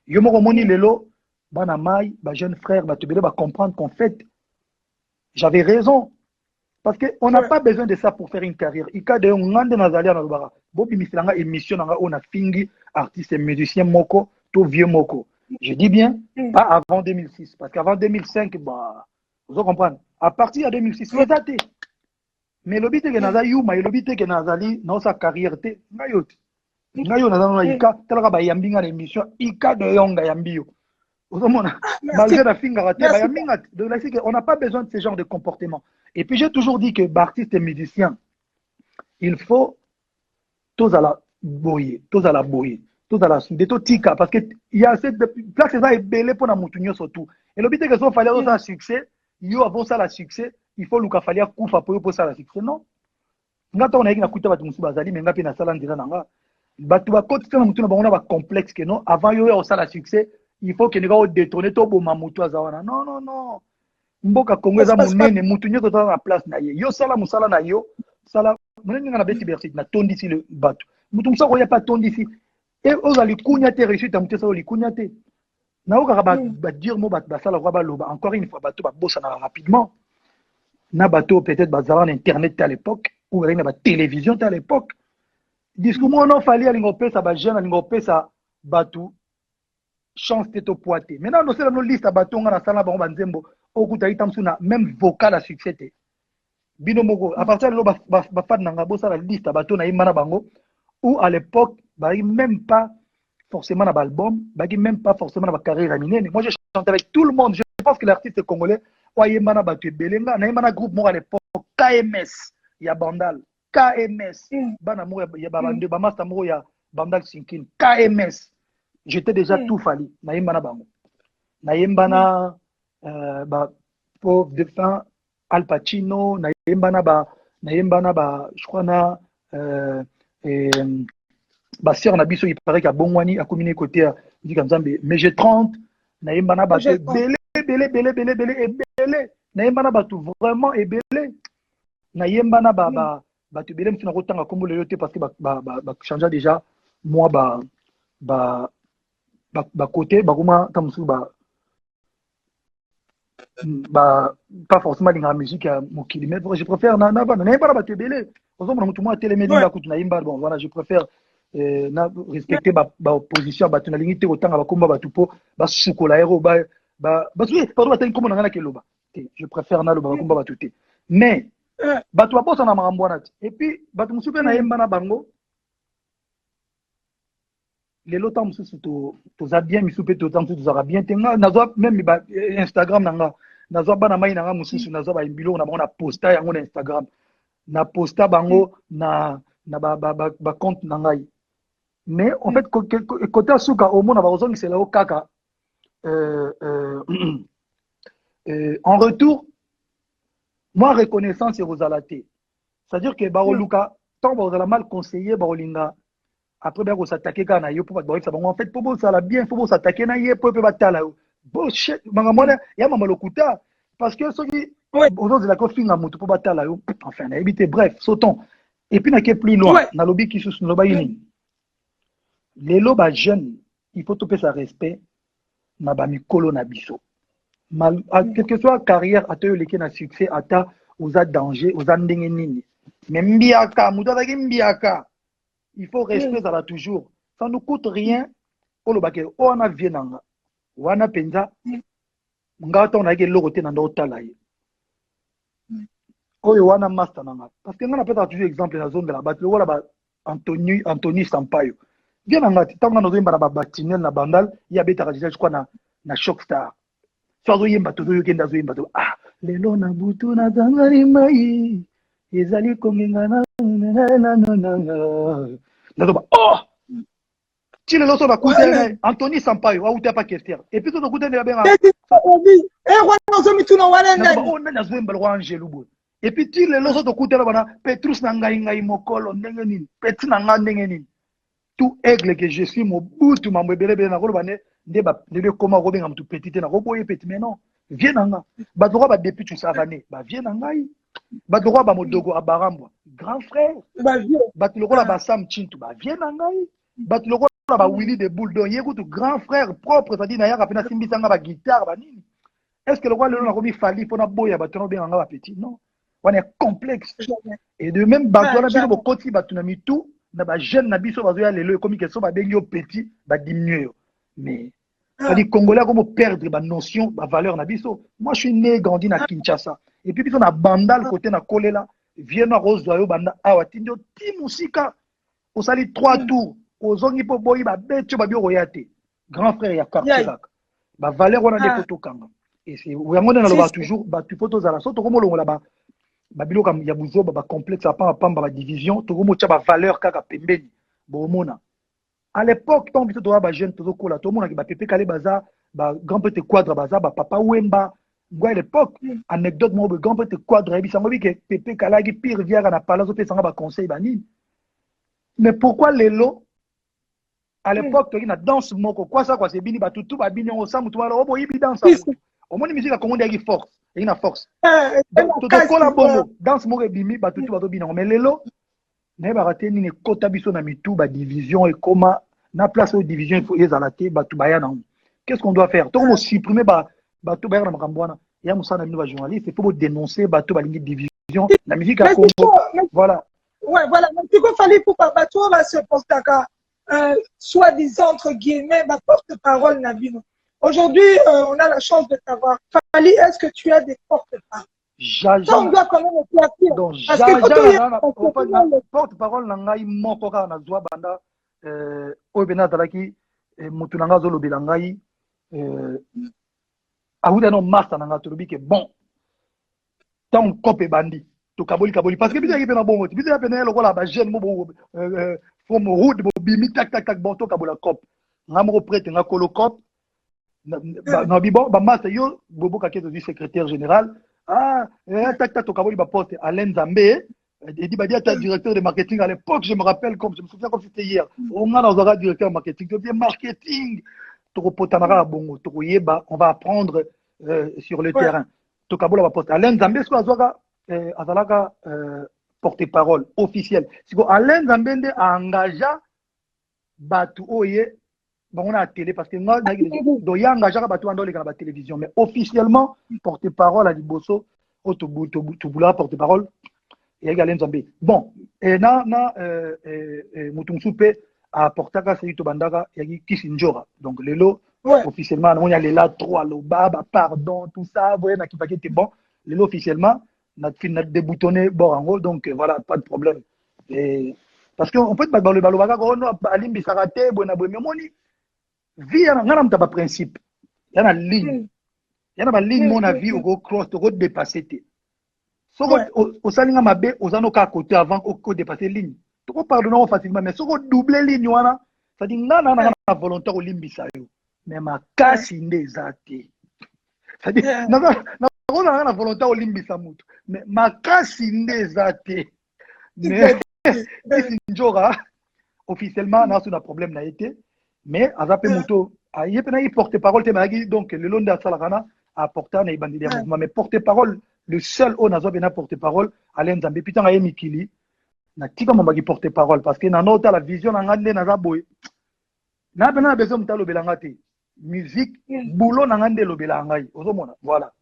yo moko moni lelo bana mai ba jeune frère ba tebele ba comprendre qu'en fait j'avais raison parce que on n'a pas besoin de ça pour faire une carrière ika de ngande nazalia na lobara bobi misilanga émission nga on a fingi artiste et musicien moko to vieux moko je dis bien pas avant 2006 parce qu'avant 2005 bah vous comprenez à partir de 2006 c'est daté mais le but est que naza yuma et le but est que nazali dans sa carrière te ngayoti ngayo nazana ika talaka ba yambinga l'émission ika de yonga yambio malgré la finga raté donc là c'est qu'on n'a pas besoin de ce genre de comportement et puis j'ai toujours dit que artiste et musicien il faut tous à la boyer tous à la soudé tout tika parce que il y a cette place ça est belé pour na mutunyo surtout et le but est que ça fallait un succès yo avant ça la succès il faut luka fallait kufa pour ça la succès non ngata on a na kuta batu musu bazali mais ngapi na sala ndira nanga batu ba côté na mutuna ba complexe que non avant yo ça la succès il faut que nous ayons détourné tout le monde. Non. Mboka Congo za munene mutu nyoko za na place na ye. Yo sala musala na yo, sala munene ngana beti bersi na tondi si le bateau. Mutu msa ko ya pas tondi si. Et oza likunya te réussite à mutu sa likunya te. Na oka ba dire mo ba sala ko ba loba encore une fois bateau ba bossa na rapidement. Na bateau peut-être ba zala internet à l'époque ou na ba télévision à l'époque. Discours mo non fallait alingo pesa ba jeune alingo pesa bateau. Chance tête au poité. Maintenant, nous sommes dans liste à bâton à la salle à Banzembo, au coup d'Aïtamsuna, même vocal à succès. Binomoko, à partir de là, Bafad Nangabo, ça la liste à bâton à Imana Bango, où à l'époque, même pas forcément dans l'album, même pas forcément dans ma carrière minée. Moi, j'ai chanté avec tout le monde. Je pense que l'artiste congolais, Oyemana Batu Belenga, Naïmana groupe moi à l'époque, KMS, il y a Bandal, KMS, Banamo, il y a Babande, Bamastamo, il y a Bandal Sinkin, KMS. J'étais déjà tout fali, Naïmana Bango. Naïmbana, pauvre de fin, Al Pacino, Naïmbana, je crois, Bastien Nabiso, il paraît qu'à Bongwani, à communiquer côté, dit comme ça, mais j'ai 30, Naïmbana Batou, belé, Naïmbana Batou, vraiment, et belé. Naïmbana Batou, belé, m'fina rotanga comme le yote, parce que changeait déjà, moi, côté, comment, tamsou, pas forcément dans la musique à mon kilomètre, je préfère Naïmbana Batou, belé. Par exemple, tout le monde télémédie, bon, voilà, je préfère. Respecter ma position battu na limite autant ba komba batu po ba sukola hero pardon comme na keloba je préfère na loba komba batu te mais batu ba bossa na makambo na et puis batu musupe na yemba na bango les lotam mususu to za bien musupe to tam to za bien tenga nazo même Instagram nanga nazo bana mai nanga mususu nazo ba imbilo na bango na posta yango na Instagram na posta bango na ba compte nangai. Mais en fait, côté Asuka, au monde, c'est là au caca. En retour, moi, reconnaissance et Rosalate. C'est-à-dire que Baroluka, tant que vous avez mal conseillé, Barolinga, après, vous s'attaquer quand vous pour en fait, pour ça la bien, pour s'attaquer, pour battre bullshit, il y a Mamalokuta. Parce que ceux qui, aujourd'hui, la coffine à Moutou pour battre enfin, éviter, bref, sautons. Et puis, il y a plus loin, dans le lobby qui sous le baïni. Les lobes jeunes, il faut topper sa respect, na ba mikolo na biso. Quelle que soit la carrière, à te leke na succès, à ta, aux danger, aux ndenge nini. Mais mbiaka, moudavaki mbiaka, il faut rester ça là toujours. Ça ne coûte rien. O lo bake, o ana vienanga, wana penza, ngata on a ke logote na ndota la ye. O wana master nanga. Parce que on a peut-être toujours exemple dans la zone de la batte, wala ba Anthony Sampaio. Bien en fait, tant qu'on a besoin de batinel na bandal, il y a bêta je crois na shock star. Soit yemba to yo kenda zo yemba to lelo na butu na tangari mai ezali kongenga na ti lelo so ba kuta Anthony Sampaio wa uta pa question et puis to kuta na benga wana zo mituna wana ndani na zo yemba lo Angelo bo et puis ti lelo so to kuta na bana Petrus na ngai mokolo ndenge nini Petit na nga ndenge nini tout aigle que je suis mon bout ma mbele na kolobane ndebe koma robenga mtu petit na roboye petit mais non viens nanga ba droit ba depuis tu savané ba viens ngai ba droit ba modogo abarambwa grand frère ba tu lokola ba Sam Chintu ba viens ngai ba tu lokola ba Willy de Bulldog yeko tout grand frère propre ça dit na yaka pena simbisa nga ba guitare ba nini est-ce que le roi le na komi fali pona boya ba tono benga ba petit non on est complexe et de même ba tono bino bokoti ba tunami tout na ba jeune na biso bazoya lelo comme question ba bengi yo petit ba diminuer mais les Congolais comment perdre ba notion ba valeur na biso. Moi je suis né grandi na Kinshasa et puis biso na bandal côté na kolela viena rose doyo banda awa tindio timusika au sali 3 tours aux zongi po boyi ba becho ba bio royate grand frère ya quartier ba valeur on a des photos kanga et c'est yango na loba toujours ba tu photos za la soto comme longola ba babilo kam ya buzo ba complexe à pamba ba division to komo tcha ba valeur kaka pembeni bo mona à l'époque tant biso to ba jeune to kola to mona ki ba pepe kale baza ba grand petit quadre baza ba papa wemba ngwa à l'époque anecdote mo ba grand petit quadre et bisango bi ke pepe kala ki pire viara na palazo pe sanga ba conseil ba nini mais pourquoi lelo à l'époque to na danse moko quoi ça quoi c'est bini ba tout ba bini on samu to ba obo yibi danse au moins musique a commandé avec force et une force tout collabore danse mo bimi ba tout ba bina mais lelo ne ba raté ni kota biso na mitu ba division et comment na place aux divisions il faut les alater ba tout ba na qu'est-ce qu'on doit faire to mo supprimer ba tout ba na makambwana ya musana ni ba journaliste il faut dénoncer ba tout ba ligne division la musique à Congo voilà ouais voilà donc il fallait pour ba tout va se postaka soi-disant entre guillemets ma porte-parole Nabino. Aujourd'hui, on a la chance de t'avoir. Fali, est-ce que tu as des porte-parole? On doit quand même éclater. Donc, porte-parole, Nangai Mokoka, Nazwa Banda, Obena Talaki, motu na nga azolobela ngai awuta no master na nga tolobi ke bon tant kope bandi to kaboli parce que biso yaki pe na bongo biso yape na lokola ba jeune mo bo from route bo bimi tak bon to kabola cop nga moko prête nga kolo cop na bibo ba master yo bobo kaketo du secrétaire général tak to kaboli ba poste Alain Zambé il dit bah directeur de marketing à l'époque je me rappelle comme je me souviens comme c'était hier on a dans un directeur de marketing to bien marketing to potanara bongo to yeba on va apprendre sur le terrain to kabola ba poste Alain Zambé so azwaka azalaka porte-parole officiel siko Alain Zambé nde a engagé batu oye on a télé parce que moi do ya engagé batu ando le la télévision mais officiellement porte-parole à Liboso au to bula porte-parole et Alain Zambé bon et na mutumsupe a portaka c'est to bandaka yaki Kisinjora donc lelo officiellement on y a les là 3 lo baba pardon tout ça voyez na kipaki était bon lelo officiellement n'a déboutonné borango donc voilà pas de problème et parce que on peut pas dans le balobaka ko no alimbi sarate bona bo memoni vie na ngana mta ba principe yana ligne yana ba ligne mon avis au cross au dépasser té soko au salinga mabe ozano ka côté avant au dépasser ligne to pardonner facilement mais soko doubler ligne wana ça dit ngana na volontaire au limbisa yo mais ma kasi ndezate ça dit on a la volonté au limbisa mutu mais makasi ndezate mais Kisinjora officiellement na sous un problème na été mais azape muto ayepe na porte-parole te magi donc le long de Salakana a porté na ibandi des mouvements mais porte-parole le seul on a na porte-parole Alain Zambé putain aye mikili na tika mambagi porte-parole parce que na nota la vision na ngande na zaboy na bena besoin mtalo belangate musique boulot na ngande lo belangai ozomona voilà.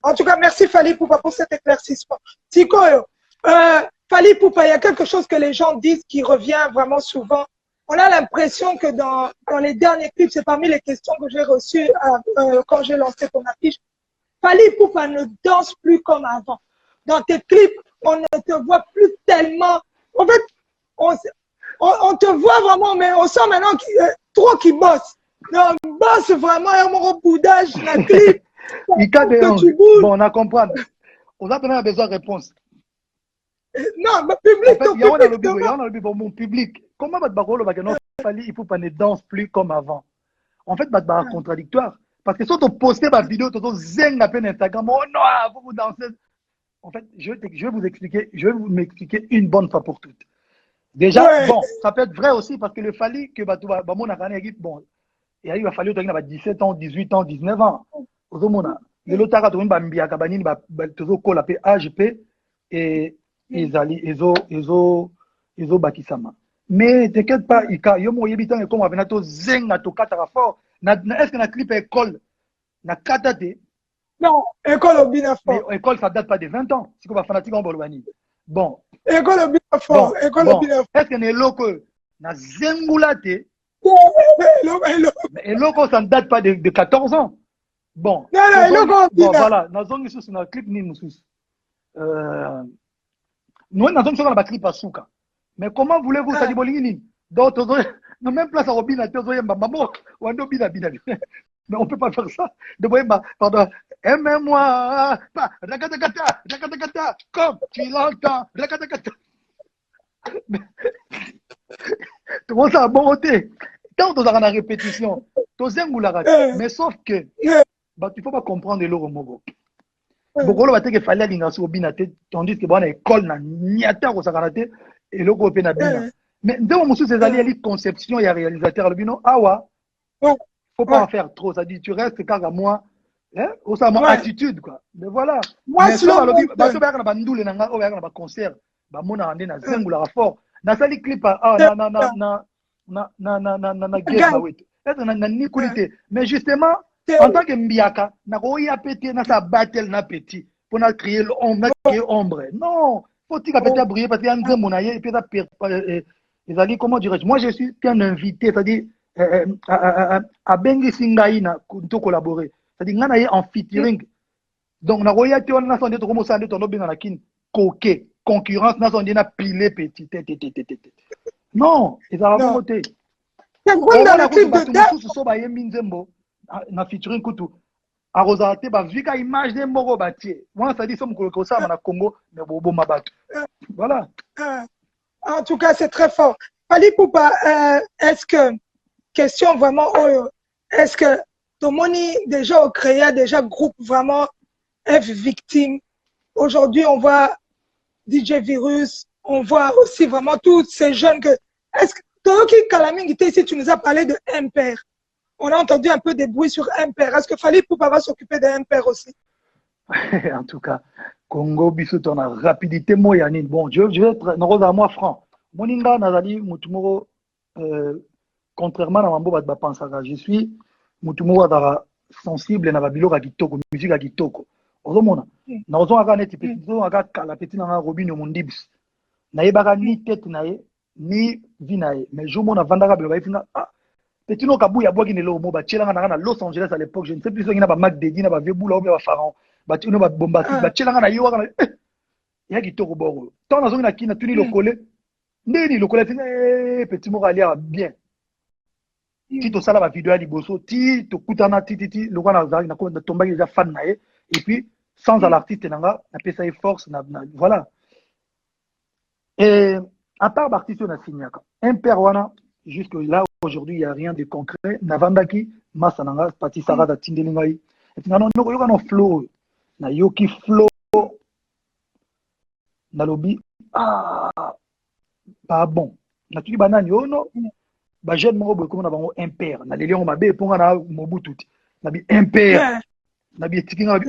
En tout cas, merci Fally Poupa pour cet éclaircissement. Tikoyo, Fally Poupa, il y a quelque chose que les gens disent qui revient vraiment souvent. On a l'impression que dans les derniers clips, c'est parmi les questions que j'ai reçues quand j'ai lancé ton affiche. Fally Poupa ne danse plus comme avant. Dans tes clips, on ne te voit plus tellement. En fait, on te voit vraiment, mais on sent maintenant trop qu'il bosse. Donc, bosse vraiment, un mot boudage, dans le clip. Bon, on a compris. On a besoin de réponse. Non, mais public, en fait, il y a mon public. Comment il faut pas ne danse plus comme avant. En fait, c'est contradictoire. Parce que si tu postes ma vidéo, tu zeng à peine Instagram, oh non, vous dansez. En fait, je vais vous m'expliquer une bonne fois pour toutes. Déjà, bon, ça peut être vrai aussi parce que le Fally que bon, il va falloir 17 ans, 18 ans, 19 ans. Ozomona lelo taka to mba mbiaka banini ba tozo kola pe AGP et ezo bakisama mais t'inquiète pas ika yo mo yebi tant comme avena to zenga to kataka fort na est-ce que na clip école na katate non école obina fort mais école ça date pas de 20 ans c'est comme fanatique en bolobani bon école obina fort école obina fort est-ce que ne loko na zengulate et loko ça ne date pas de 14 ans. Bon, bon voilà, nous avons un clip ni nous. Nous avons un clip à Souka. Mais comment voulez-vous ça dit bolingini? Donc nous même place à Robina, maman, ou ando bina. Mais on peut pas faire ça. De pardon. Aime-moi, rakatakata, comme tu l'entends, rakatakata. Tout ça a bon côté. Tant que tu as la répétition, tu as mais sauf que bah, il ne faut pas comprendre l'euro mogo. Beaucoup de gens fallait aller au binate, tandis que bon école na niata au sakarate et le groupe na bina. Mais dès au monsieur ces alliés conception et réalisateur le bino awa. Faut pas en faire trop, ça dit tu restes car à moi hein, au sa mon attitude quoi. Mais voilà. Moi mais ça ba so ba na bandule na o ba na ba concert, ba mona ande na zengula fort. Na sali clip na guerre wait. Na nikulité. Mais justement en tant que Mbiaka, na koya pété na sa battle na petit pour na créer l'ombre, non, faut-il péter briller parce qu'il y a un monaye et puis les alliés comment dirais-je, moi je suis qu'un invité, c'est-à-dire à bengi singaï na to collaborer, c'est-à-dire ngana y en featuring. Donc na koya te on na sonde to commencer à ton obina na kin coquet, concurrence na sonde na pilé petit. Non, ils ont raconté. C'est vrai dans le clip de Dame. Tout ça, Nzembo, na featuring Kutu. Arosate, vika image de Moro Batie. Moi, ça dit, ça me ça, na Congo, mais bobo mabato. Voilà. En tout cas, c'est très fort. Fally Ipupa, est-ce que, question vraiment, est-ce que Tomoni, déjà au créa, déjà groupe vraiment, est victime? Aujourd'hui, on voit DJ Virus, on voit aussi vraiment tous ces jeunes que, est-ce que, Toyoki Kalaming, ici, tu nous as parlé de Imper. On a entendu un peu des bruits sur Imper. Est-ce que Fally Ipupa va s'occuper de Imper aussi? En tout cas, Congo, bisous, on a rapidité, moi, Yannick. Bon, je vais être, non, à moi, franc. Moninga, Nazali, Moutumoro, contrairement à Mambo, je suis Moutumoro, sensible, na babilo ga kitoko, musique ga kitoko. Ozomona. Na ozo aga neti petit, aga kala petit na Robin Mondibs. Na yebaka ni tête na ye, ni vie na ye. Mais je mona vandaka bilo ba ifinga. Ah, petit no kabu ya boki nelo mo ba tchelanga na Los Angeles à l'époque, je ne sais plus ce na ba Mac Dedi na ba Vebula ou ba Pharaon. Ba tino ba bombati, ba tchelanga na yo aga ya kitoko boro. Tant na zongi na kina tuni lo collé. Ndeni lo collé petit mo alia bien. Ti to sala ba vidéo ya liboso, ti to kutana ti le wana zali na ko tomba déjà fan na ye et puis sans à l'artiste nanga na pesa force na voilà. Et à part l'artiste na signaka Imper wana jusque là aujourd'hui il y a rien de concret na vandaki masa nanga pati sara da tindeli ngai et puis non no yoka no flow na yoki flow na lobby pas bon na tuki banani ono ba jeune moko boye komona bango Imper na leli ngo mabe eponga na Mobutu na bi Imper na bi etiki nga bi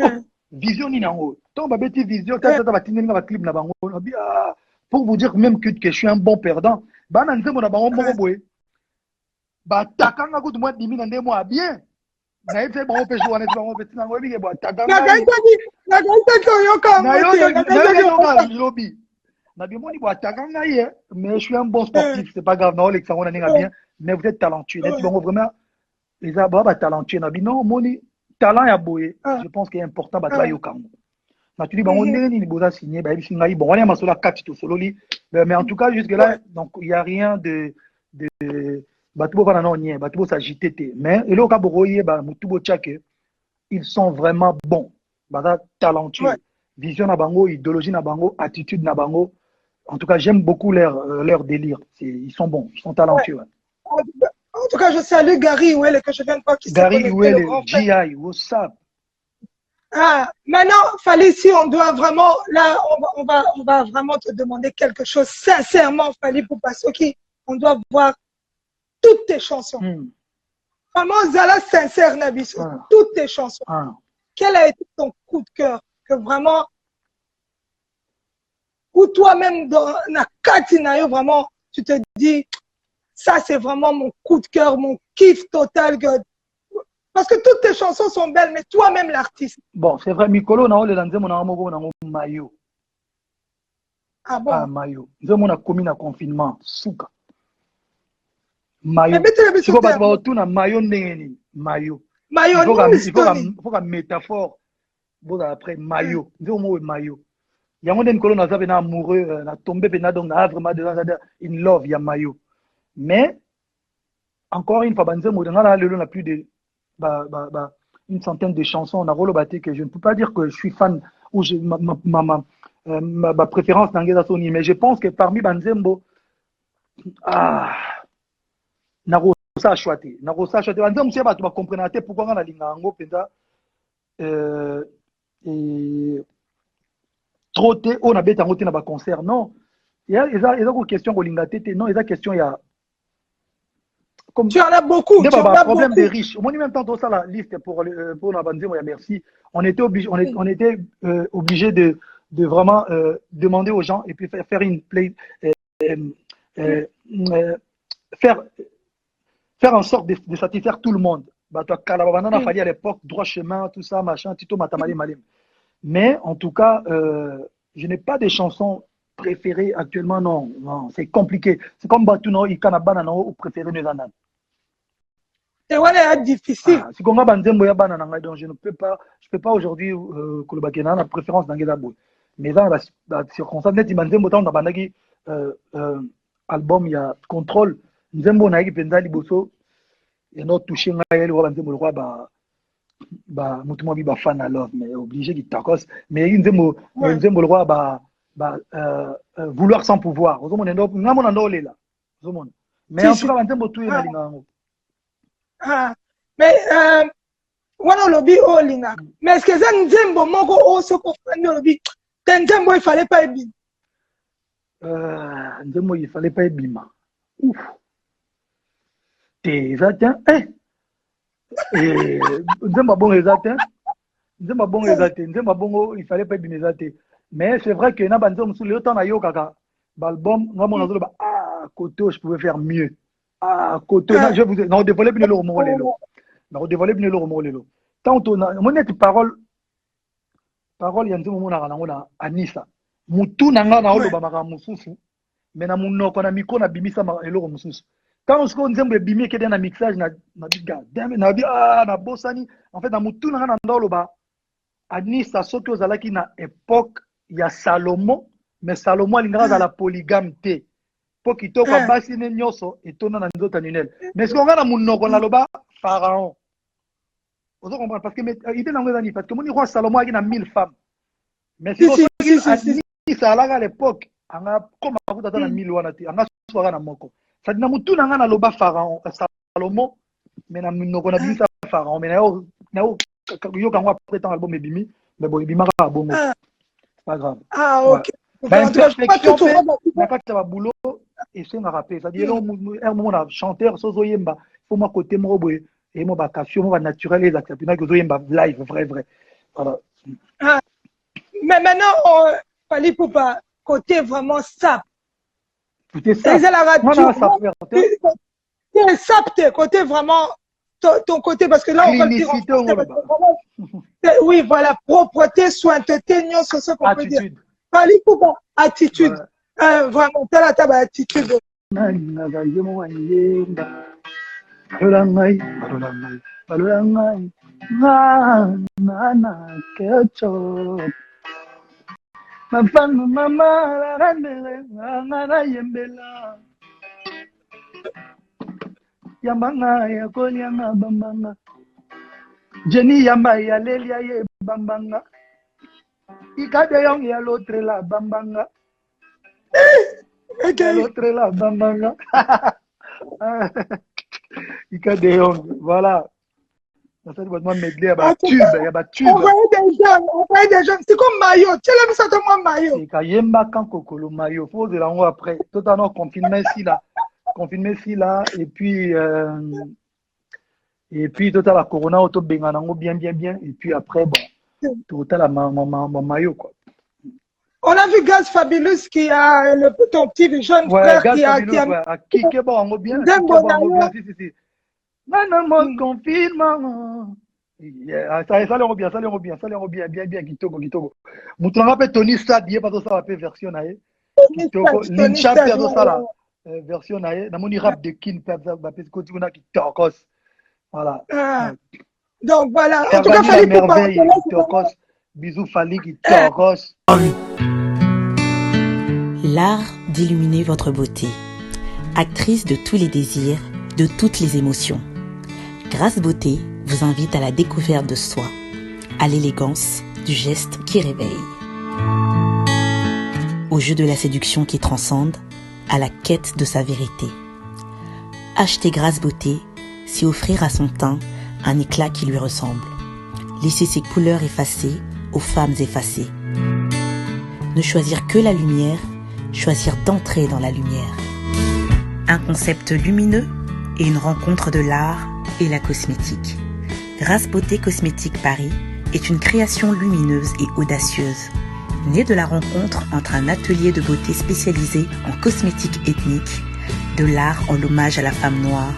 vision ni nango to ba beti vision tata ba tineli nga ba clip na bango na bi pour vous dire même que je suis un bon perdant ba na nzemo na bango moko boye ba takanga kutu mwa dimi na ndemo bien na ete bango pe joana bango pe tinango bi ke ba takanga na lobby na bi moni ba takanga ye mais je suis un bon sportif c'est pas grave na Alex on a bien mais vous êtes talentueux net bango vraiment les ababa talentueux na bi non moni talent ya boye je pense qu'il est important ba tra yokango na tu dis bango ndeni ni boza signé ba bisinga ngai bon on a masola 4 to sololi mais en tout cas jusque là donc il y a rien de batubo bana non nie batubo s'agiter mais elo ka boroye ba mutubo tchake ils sont vraiment bons ba talentueux vision na bango idéologie na bango attitude na bango en tout cas j'aime beaucoup leur délire ils sont bons ils sont talentueux En tout cas, je salue Gary Ouel que je viens de voir qui s'est connecté. Gary Ouel, GI, what's up? Maintenant, Fally, si on doit vraiment, là, on va vraiment te demander quelque chose sincèrement, Fally Ipupa Soki. On doit voir toutes tes chansons. Vraiment, Zala sincère, Nabiso, toutes tes chansons. Quel a été ton coup de cœur que vraiment, ou toi-même, dans la Katinayo, vraiment, tu te dis, ça, c'est vraiment mon coup de cœur, mon kiff total. Parce que toutes tes chansons sont belles, mais toi-même, l'artiste. Bon, c'est vrai, Mikolo, on a maillot. Ah bon? Ah, maillot. Nous avons commis un confinement. Souka. Maillot. Il faut pas tout un maillot. Maillot. Maillot, il faut une métaphore. Bon, après, maillot. Nous avons maillot. Il y a un moment où on a amoureux, on a tombé, on a vraiment in love, il y a maillot. Mais, encore une fois, on a plus de une centaine de chansons. On a relevé que je ne peux pas dire que je suis fan ou ma préférence dans Sony, mais je pense que parmi Banzembo, Narosa a choisi. Narosa a choisi. Banzembo, tu vas comprendre pourquoi on a l'ingango, et trop on a bête en route dans concert. Non, il y a une question non, il y a une question, il y a. Comme, tu en as beaucoup. Tu as un problème des riches. Au moins, même temps, ça, la liste pour la Banzembo, merci. On était obligé de vraiment demander aux gens et puis faire une play, faire en sorte de satisfaire tout le monde. Kalababana, fallait à l'époque, droit chemin, tout ça, machin, Tito Matamali Malim. Mais en tout cas, je n'ai pas de chansons préférées actuellement, non, c'est compliqué. C'est comme Batuno, Ikanabana, ou préféré Nezanan. C'est voilà, difficile. Si on a Banzembo, donc je ne peux pas aujourd'hui, Kolobakena, la préférence dans Gedabou. Mais dans la circonstance, net Banzembo, dans Banagi, album, il y a Contrôle, nzembo na yaki penza liboso et non toucher ngai le roi nzembo le roi mutu mwa bi ba fan à love mais obligé qui tacos mais nzembo le roi vouloir sans pouvoir ozomona ndo ngamona ndo lela ozomona mais en tout cas nzembo tu na linga ngo mais wana lobi o linga mais est-ce que ça nzembo moko o soko fani lobi nzembo il fallait pas ebima nzembo il fallait pas ebima ouf te ça tiens nzembo bon exact nzembo bon exact nzembo bongo il fallait pas ebima exact mais c'est vrai que na banzo musu le temps na yo kaka l'album ngamona zo ba côté je pouvais faire mieux côté je vous non dévoiler bien le romo lelo non dévoiler bien le romo lelo tant on a monete parole ya nzembo mona kana ngona anisa mutu nanga na oloba maka mususu mais na munoko na miko na bimisa ma eloko mususu tant on se ko nzembo ebimi ke na mixage na biga na bi na bosani en fait na mutu nanga na ndoloba anisa soki ozalaki na époque ya Salomon mais Salomon alingaka za la polygame te po kitoko basi ne nyoso etona na nzota ninel mais ce qu'on a na munoko na loba pharaon vous comprenez parce que il est dans les parce que mon roi Salomon a 1000 femmes mais si ça à l'époque on a comme à vous dans 1000 wana te on a soira na moko ça dit na mutu na na loba pharaon Salomon mais na munoko na bisa pharaon mais na yo kangwa prétend album ebimi mais bon ebima ka bongo pas grave OK introspection na kati ya boulot et c'est un rappel ça dit un moment na chanteur sozo yemba faut moi côté mo boye et moi vacation moi naturel et accepter que zoyemba live vrai voilà mais maintenant Fally Ipupa côté vraiment sap côté sap côté vraiment ton côté parce que là on va dire oui voilà propreté sointeté nyonso ce qu'on peut dire Fally Ipupa attitude vraiment telle ta attitude Balolangai na kecho mafana mama randele ngana yembela yambanga ya kolianga bambanga jeni yamba ya lelia ye bambanga ikade yong ya l'autre la bambanga l'autre la bambanga ikade yong voilà ça doit être medley il y a tube on voyait des jeunes c'est comme maillot tu l'as vu ça de moi maillot c'est kayemba kan kokolo maillot faut de l'ango après totalement confinement ici là et puis total la corona auto benganango bien et puis après bon total la maillot quoi. On a vu Gaz Fabulous qui a ton petit jeune frère qui a kické bon bien si non mon confinement ça le bien kitoko mutlanga pe Tony Sadie pas ça la version na ye kitoko lincha pe ça la version na ye na moni rap de kin pe ba pe ko tuna kitoko voilà donc voilà en tout cas Fally Ipupa kitoko bisous Fally kitoko. L'art d'illuminer votre beauté. Actrice de tous les désirs, de toutes les émotions. Grace Beauté vous invite à la découverte de soi, à l'élégance du geste qui réveille. Au jeu de la séduction qui transcende, à la quête de sa vérité. Acheter Grace Beauté, c'est offrir à son teint un éclat qui lui ressemble. Laisser ses couleurs effacées aux femmes effacées. Ne choisir que la lumière, choisir d'entrer dans la lumière. Un concept lumineux et une rencontre de l'art et la cosmétique. Grace Beauté Cosmétique Paris est une création lumineuse et audacieuse, née de la rencontre entre un atelier de beauté spécialisé en cosmétique ethnique, de l'art en hommage à la femme noire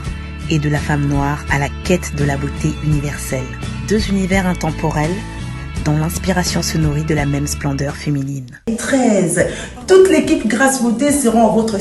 et de la femme noire à la quête de la beauté universelle. Deux univers intemporels dont l'inspiration se nourrit de la même splendeur féminine. 13. Toute l'équipe Grace Beauté seront en votre